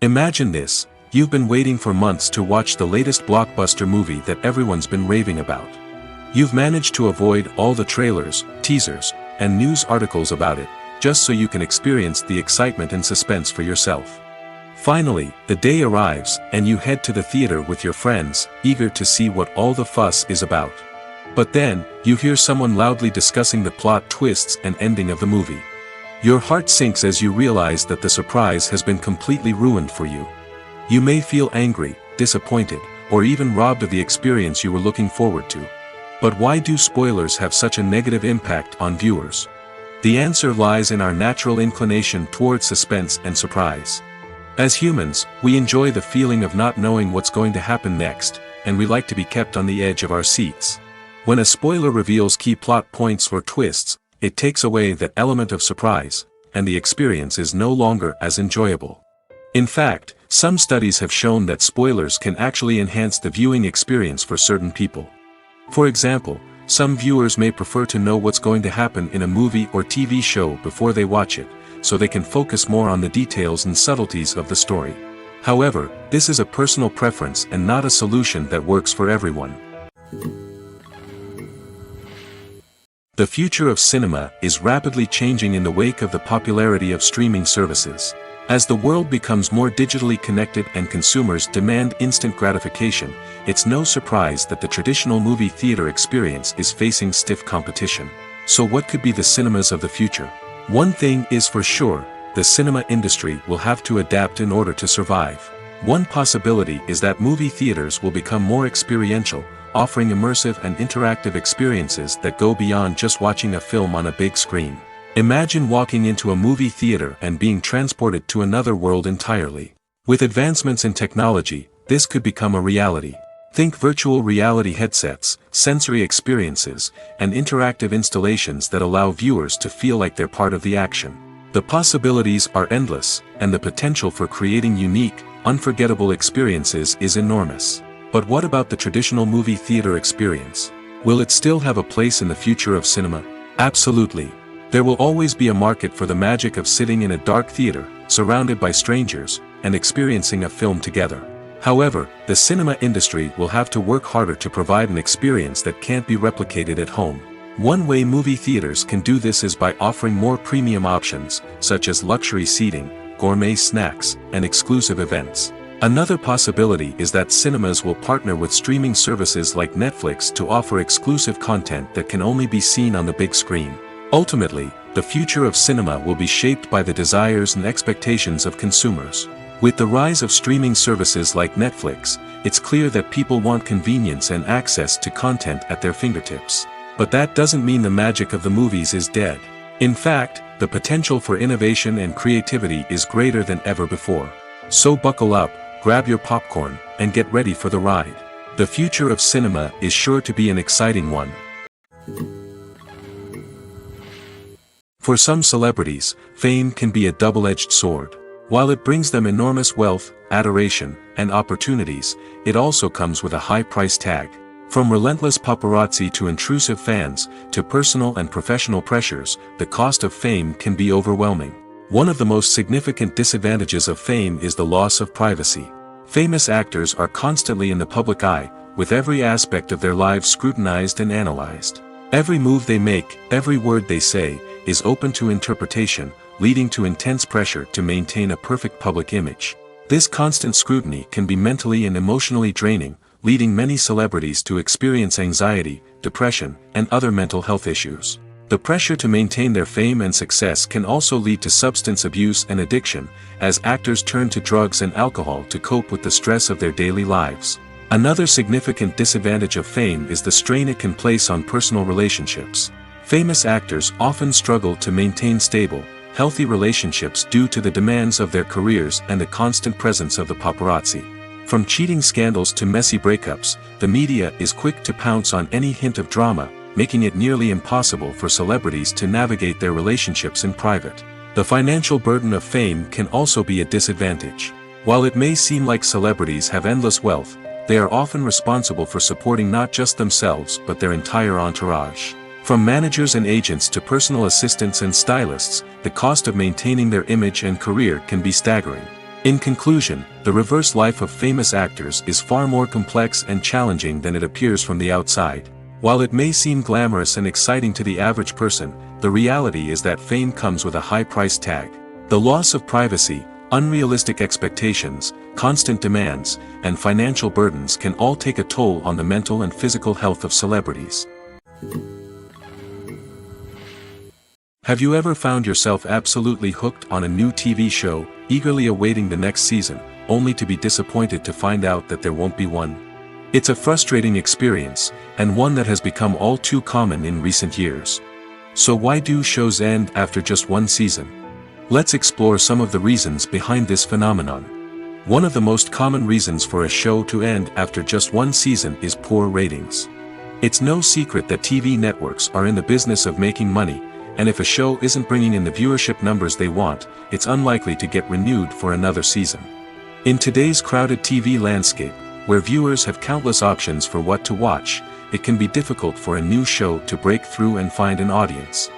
Imagine this: you've been waiting for months to watch the latest blockbuster movie that everyone's been raving about. You've managed to avoid all the trailers, teasers, and news articles about it, just so you can experience the excitement and suspense for yourself. Finally, the day arrives, and you head to the theater with your friends, eager to see what all the fuss is about. But then, you hear someone loudly discussing the plot twists and ending of the movie. Your heart sinks as you realize that the surprise has been completely ruined for you. You may feel angry, disappointed, or even robbed of the experience you were looking forward to. But why do spoilers have such a negative impact on viewers? The answer lies in our natural inclination towards suspense and surprise. As humans, we enjoy the feeling of not knowing what's going to happen next, and we like to be kept on the edge of our seats. When a spoiler reveals key plot points or twists, it takes away that element of surprise, and the experience is no longer as enjoyable. In fact, some studies have shown that spoilers can actually enhance the viewing experience for certain people. For example, some viewers may prefer to know what's going to happen in a movie or TV show before they watch it, so they can focus more on the details and subtleties of the story. However, this is a personal preference and not a solution that works for everyone. The future of cinema is rapidly changing in the wake of the popularity of streaming services. As the world becomes more digitally connected and consumers demand instant gratification, it's no surprise that the traditional movie theater experience is facing stiff competition. So what could be the cinemas of the future? One thing is for sure: the cinema industry will have to adapt in order to survive. One possibility is that movie theaters will become more experiential, offering immersive and interactive experiences that go beyond just watching a film on a big screen. Imagine walking into a movie theater and being transported to another world entirely. With advancements in technology, this could become a reality. Think virtual reality headsets, sensory experiences, and interactive installations that allow viewers to feel like they're part of the action. The possibilities are endless, and the potential for creating unique, unforgettable experiences is enormous. But what about the traditional movie theater experience? Will it still have a place in the future of cinema? Absolutely. There will always be a market for the magic of sitting in a dark theater, surrounded by strangers, and experiencing a film together. However, the cinema industry will have to work harder to provide an experience that can't be replicated at home. One way movie theaters can do this is by offering more premium options, such as luxury seating, gourmet snacks, and exclusive events. Another possibility is that cinemas will partner with streaming services like Netflix to offer exclusive content that can only be seen on the big screen. Ultimately, the future of cinema will be shaped by the desires and expectations of consumers. With the rise of streaming services like Netflix, it's clear that people want convenience and access to content at their fingertips. But that doesn't mean the magic of the movies is dead. In fact, the potential for innovation and creativity is greater than ever before. So buckle up, grab your popcorn, and get ready for the ride. The future of cinema is sure to be an exciting one. For some celebrities, fame can be a double-edged sword. While it brings them enormous wealth, adoration, and opportunities, it also comes with a high price tag. From relentless paparazzi to intrusive fans, to personal and professional pressures, the cost of fame can be overwhelming. One of the most significant disadvantages of fame is the loss of privacy. Famous actors are constantly in the public eye, with every aspect of their lives scrutinized and analyzed. Every move they make, every word they say, is open to interpretation, leading to intense pressure to maintain a perfect public image. This constant scrutiny can be mentally and emotionally draining, leading many celebrities to experience anxiety, depression, and other mental health issues. The pressure to maintain their fame and success can also lead to substance abuse and addiction, as actors turn to drugs and alcohol to cope with the stress of their daily lives. Another significant disadvantage of fame is the strain it can place on personal relationships. Famous actors often struggle to maintain stable, healthy relationships due to the demands of their careers and the constant presence of the paparazzi. From cheating scandals to messy breakups, the media is quick to pounce on any hint of drama, making it nearly impossible for celebrities to navigate their relationships in private. The financial burden of fame can also be a disadvantage. While it may seem like celebrities have endless wealth, they are often responsible for supporting not just themselves but their entire entourage. From managers and agents to personal assistants and stylists, the cost of maintaining their image and career can be staggering. In conclusion, the reverse life of famous actors is far more complex and challenging than it appears from the outside. While it may seem glamorous and exciting to the average person, the reality is that fame comes with a high price tag. The loss of privacy, unrealistic expectations, constant demands, and financial burdens can all take a toll on the mental and physical health of celebrities. Have you ever found yourself absolutely hooked on a new TV show, eagerly awaiting the next season, only to be disappointed to find out that there won't be one? It's a frustrating experience, and one that has become all too common in recent years. So why do shows end after just one season? Let's explore some of the reasons behind this phenomenon. One of the most common reasons for a show to end after just one season is poor ratings. It's no secret that TV networks are in the business of making money, and if a show isn't bringing in the viewership numbers they want, it's unlikely to get renewed for another season. In today's crowded TV landscape, where viewers have countless options for what to watch, it can be difficult for a new show to break through and find an audience.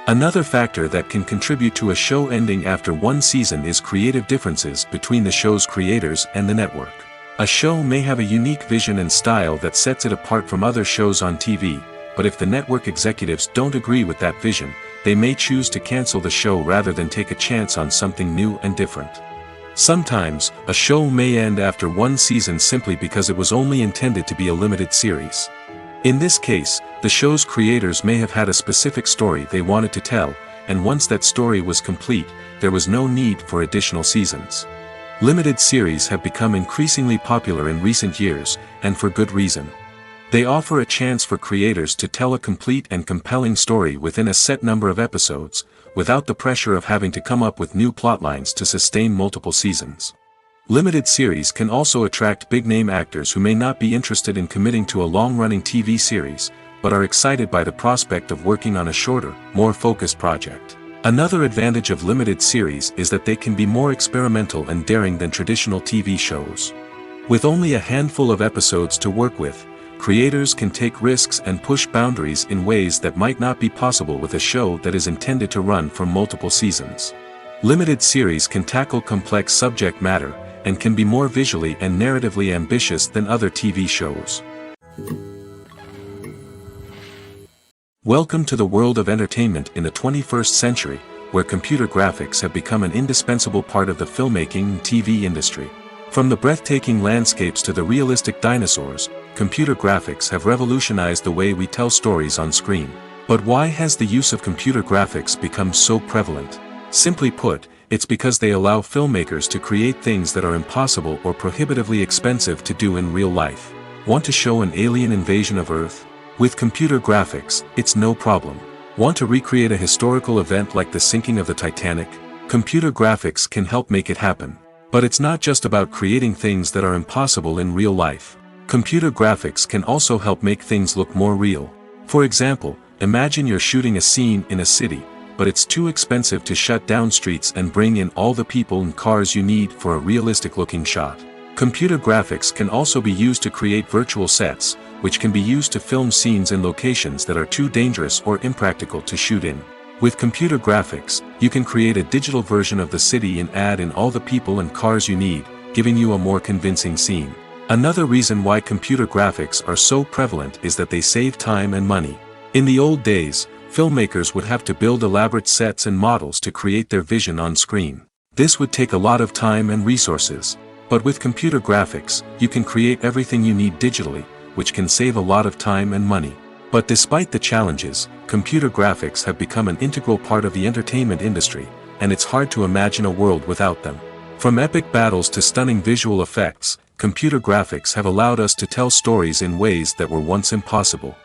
Another factor that can contribute to a show ending after one season is creative differences between the show's creators and the network. A show may have a unique vision and style that sets it apart from other shows on TV, but if the network executives don't agree with that vision, they may choose to cancel the show rather than take a chance on something new and different. Sometimes, a show may end after one season simply because it was only intended to be a limited series. In this case, the show's creators may have had a specific story they wanted to tell, and once that story was complete, there was no need for additional seasons. Limited series have become increasingly popular in recent years, and for good reason. They offer a chance for creators to tell a complete and compelling story within a set number of episodes, without the pressure of having to come up with new plotlines to sustain multiple seasons. Limited series can also attract big-name actors who may not be interested in committing to a long-running TV series, but are excited by the prospect of working on a shorter, more focused project. Another advantage of limited series is that they can be more experimental and daring than traditional TV shows. With only a handful of episodes to work with, creators can take risks and push boundaries in ways that might not be possible with a show that is intended to run for multiple seasons. Limited series can tackle complex subject matter, and can be more visually and narratively ambitious than other TV shows. Welcome to the world of entertainment in the 21st century, where computer graphics have become an indispensable part of the filmmaking and TV industry. From the breathtaking landscapes to the realistic dinosaurs, computer graphics have revolutionized the way we tell stories on screen. But why has the use of computer graphics become so prevalent? Simply put, it's because they allow filmmakers to create things that are impossible or prohibitively expensive to do in real life. Want to show an alien invasion of Earth? With computer graphics, it's no problem. Want to recreate a historical event like the sinking of the Titanic? Computer graphics can help make it happen. But it's not just about creating things that are impossible in real life. Computer graphics can also help make things look more real. For example, imagine you're shooting a scene in a city, but it's too expensive to shut down streets and bring in all the people and cars you need for a realistic-looking shot. Computer graphics can also be used to create virtual sets, which can be used to film scenes in locations that are too dangerous or impractical to shoot in. With computer graphics, you can create a digital version of the city and add in all the people and cars you need, giving you a more convincing scene. Another reason why computer graphics are so prevalent is that they save time and money. In the old days, filmmakers would have to build elaborate sets and models to create their vision on screen. This would take a lot of time and resources. But with computer graphics, you can create everything you need digitally, which can save a lot of time and money. But despite the challenges, computer graphics have become an integral part of the entertainment industry, and it's hard to imagine a world without them. From epic battles to stunning visual effects, computer graphics have allowed us to tell stories in ways that were once impossible.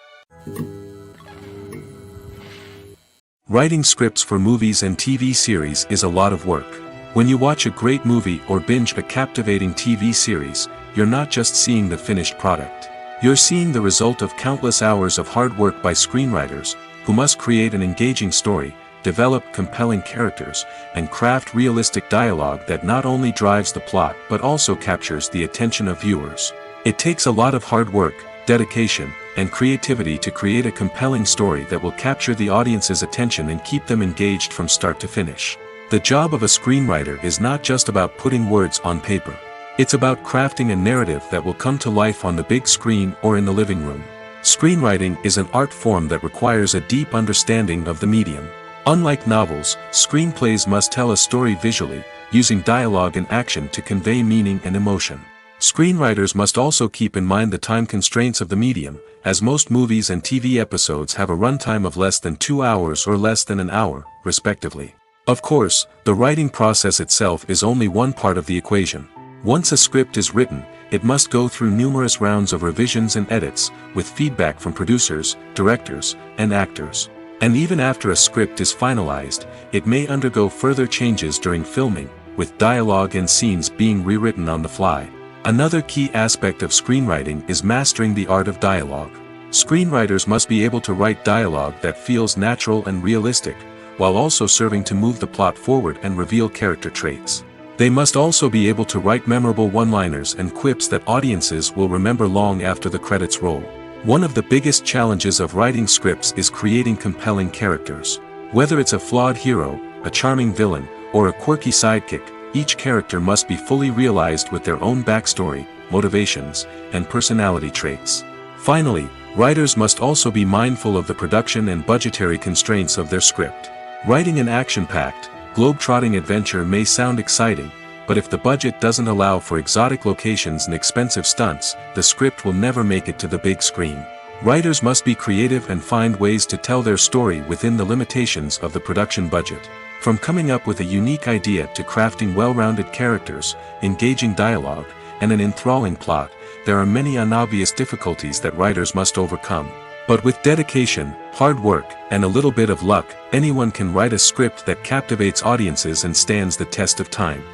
Writing scripts for movies and TV series is a lot of work. When you watch a great movie or binge a captivating TV series, you're not just seeing the finished product. You're seeing the result of countless hours of hard work by screenwriters, who must create an engaging story, develop compelling characters, and craft realistic dialogue that not only drives the plot but also captures the attention of viewers. It takes a lot of hard work, dedication, and creativity to create a compelling story that will capture the audience's attention and keep them engaged from start to finish. The job of a screenwriter is not just about putting words on paper. It's about crafting a narrative that will come to life on the big screen or in the living room. Screenwriting is an art form that requires a deep understanding of the medium. Unlike novels, screenplays must tell a story visually, using dialogue and action to convey meaning and emotion. Screenwriters must also keep in mind the time constraints of the medium, as most movies and TV episodes have a runtime of less than 2 hours or less than an hour, respectively. Of course, the writing process itself is only one part of the equation. Once a script is written, it must go through numerous rounds of revisions and edits, with feedback from producers, directors, and actors. And even after a script is finalized, it may undergo further changes during filming, with dialogue and scenes being rewritten on the fly. Another key aspect of screenwriting is mastering the art of dialogue. Screenwriters must be able to write dialogue that feels natural and realistic, while also serving to move the plot forward and reveal character traits. They must also be able to write memorable one-liners and quips that audiences will remember long after the credits roll. One of the biggest challenges of writing scripts is creating compelling characters. Whether it's a flawed hero, a charming villain, or a quirky sidekick, each character must be fully realized with their own backstory, motivations, and personality traits. Finally, writers must also be mindful of the production and budgetary constraints of their script. Writing an action-packed, globe-trotting adventure may sound exciting, but if the budget doesn't allow for exotic locations and expensive stunts, the script will never make it to the big screen. Writers must be creative and find ways to tell their story within the limitations of the production budget. From coming up with a unique idea to crafting well-rounded characters, engaging dialogue, and an enthralling plot, there are many unobvious difficulties that writers must overcome. But with dedication, hard work, and a little bit of luck, anyone can write a script that captivates audiences and stands the test of time.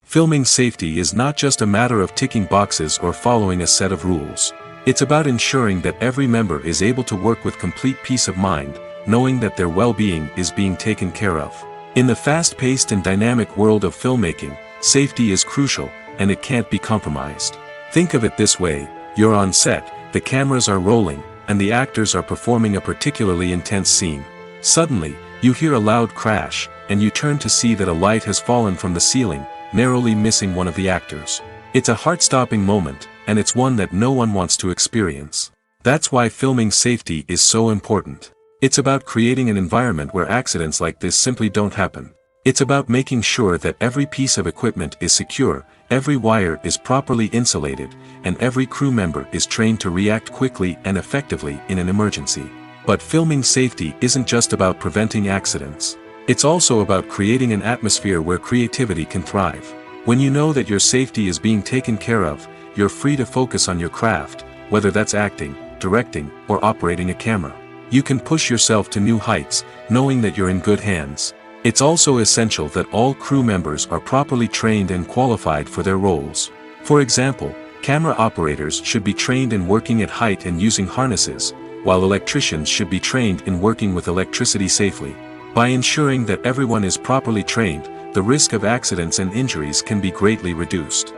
Filming safety is not just a matter of ticking boxes or following a set of rules. It's about ensuring that every member is able to work with complete peace of mind, knowing that their well-being is being taken care of. In the fast-paced and dynamic world of filmmaking, safety is crucial, and it can't be compromised. Think of it this way: you're on set, the cameras are rolling, and the actors are performing a particularly intense scene. Suddenly, you hear a loud crash, and you turn to see that a light has fallen from the ceiling, narrowly missing one of the actors. It's a heart-stopping moment, and it's one that no one wants to experience. That's why filming safety is so important. It's about creating an environment where accidents like this simply don't happen. It's about making sure that every piece of equipment is secure, every wire is properly insulated, and every crew member is trained to react quickly and effectively in an emergency. But filming safety isn't just about preventing accidents. It's also about creating an atmosphere where creativity can thrive. When you know that your safety is being taken care of, you're free to focus on your craft, whether that's acting, directing, or operating a camera. You can push yourself to new heights, knowing that you're in good hands. It's also essential that all crew members are properly trained and qualified for their roles. For example, camera operators should be trained in working at height and using harnesses, while electricians should be trained in working with electricity safely. By ensuring that everyone is properly trained, the risk of accidents and injuries can be greatly reduced.